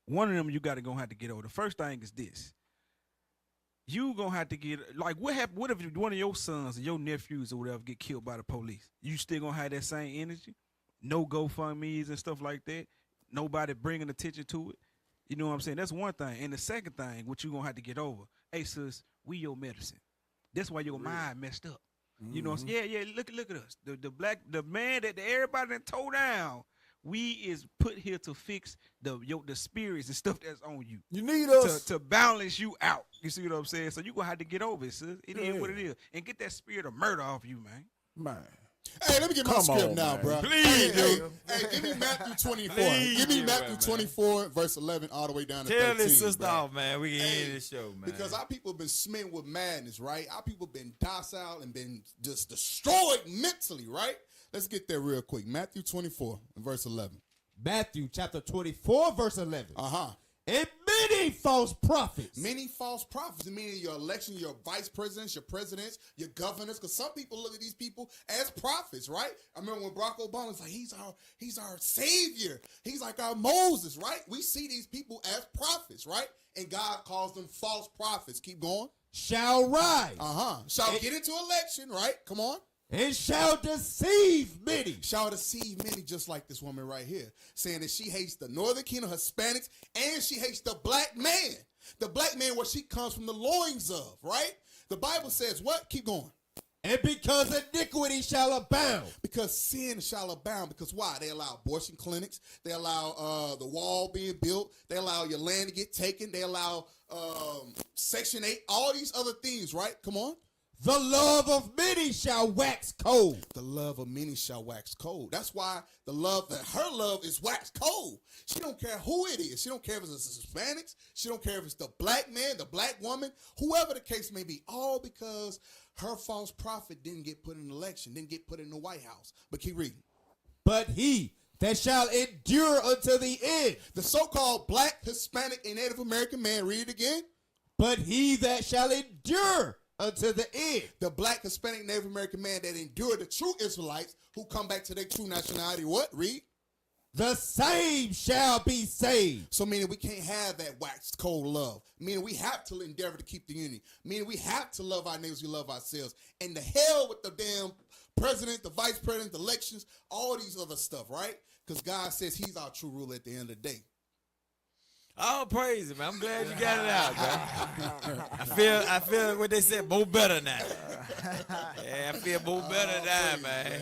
One of them you got to have to get over. The first thing is this. You gonna have to get, like, what if one of your sons or your nephews or whatever get killed by the police? You still gonna have that same energy? No GoFundMe's and stuff like that? nobody bringing attention to it. You know what I'm saying? That's one thing. And the second thing, what you gonna have to get over, hey sis, we your medicine. That's why your mind messed up. You know what I'm saying? Yeah, look at us. The man that everybody done tore down, we is put here to fix the spirits and stuff that's on you. You need us to balance you out. You see what I'm saying? So you gonna have to get over it, sis. It is what it is. And get that spirit of murder off you, man. Man. Hey, let me get my script now, man. bro. Please, hey, give me Matthew 24. Give me Matthew 24, verse 11, all the way down to 13. Tell this sister off, man. We can end this show, man. Because our people have been smitten with madness, right? Our people have been docile and been just destroyed mentally, right? Let's get there real quick. Matthew 24, verse 11. Matthew chapter 24, verse 11. Uh-huh. And many false prophets. Many false prophets, meaning your election, your vice presidents, your presidents, your governors, because some people look at these people as prophets, right? I remember when Barack Obama was like, he's our savior. He's like our Moses, right? We see these people as prophets, right? And God calls them false prophets. Keep going. Shall rise. Uh-huh. Shall get into election, right? Come on. And shall deceive many. Shall deceive many, just like this woman right here, saying that she hates the Northern Kingdom, Hispanics, and she hates the black man. The black man where she comes from the loins of, right? The Bible says what? Keep going. And because iniquity shall abound. Because sin shall abound. Because why? They allow abortion clinics. They allow the wall being built. They allow your land to get taken. They allow Section 8, all these other things, right? Come on. The love of many shall wax cold. The love of many shall wax cold. That's why her love is wax cold. She don't care who it is. She don't care if it's Hispanics. She don't care if it's the black man, the black woman, whoever the case may be. All because her false prophet didn't get put in an election, didn't get put in the White House. But keep reading. But he that shall endure unto the end. The so-called black, Hispanic, and Native American man. Read it again. But he that shall endure unto the end. The black, Hispanic, Native American man that endured the true Israelites who come back to their true nationality. What? Read. The same shall be saved. So meaning we can't have that wax cold love. Meaning we have to endeavor to keep the unity. Meaning we have to love our neighbors, we love ourselves. And the hell with the damn president, the vice president, the elections, all these other stuff, right? Because God says he's our true ruler at the end of the day. All praise it, man. I'm glad you got it out, man. I feel what they said, more better now. Yeah, I feel more better now, man.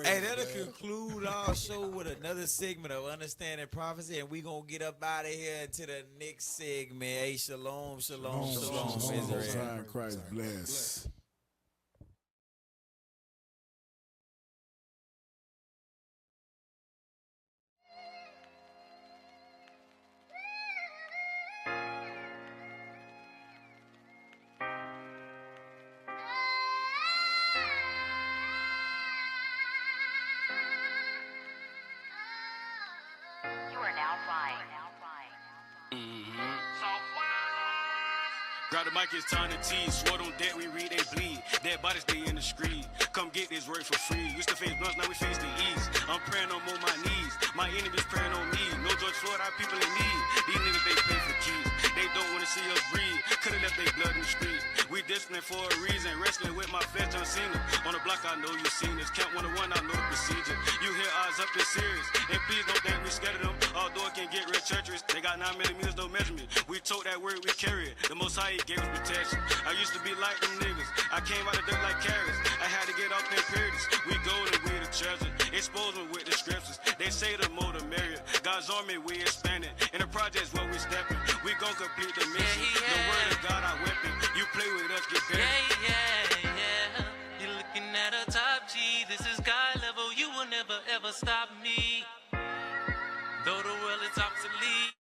Hey, that'll conclude our show with another segment of Understanding Prophecy, and we gonna get up out of here into the next segment. Hey, shalom, shalom, shalom, Israel. Christ bless. Grab the mic, it's time to tease. Sword on deck, we read, they bleed. Dead bodies stay in the street. Come get this word for free. Used to face blunts, now we face the east. I'm praying on my knees. My enemies praying on me. No George Floyd, our people in need. These niggas, they pay for keys. They don't want to see us breathe. Could've left their blood in the street. We disciplined for a reason. Wrestling with my flesh, John Cena. On the block, I know you seen this. Count 101, I know the procedure. You hear odds up, it's serious. And please don't think we scared of them. Although it can get real treacherous. They got 9mm, no measurement. We told that word, we carry it. The Most High gave us protection. I used to be like them niggas. I came out of dirt like carrots. I had to get off them periods. We golden, we the treasure. Expose me with the scriptures. They say the more the merrier. God's army, we expanding. In the projects where we stepping. We gon' complete the mission. The word of God, our weapon. You play with us, get buried. Yeah. You're looking at a top G. This is God level. You will never ever stop me. Though the world is obsolete.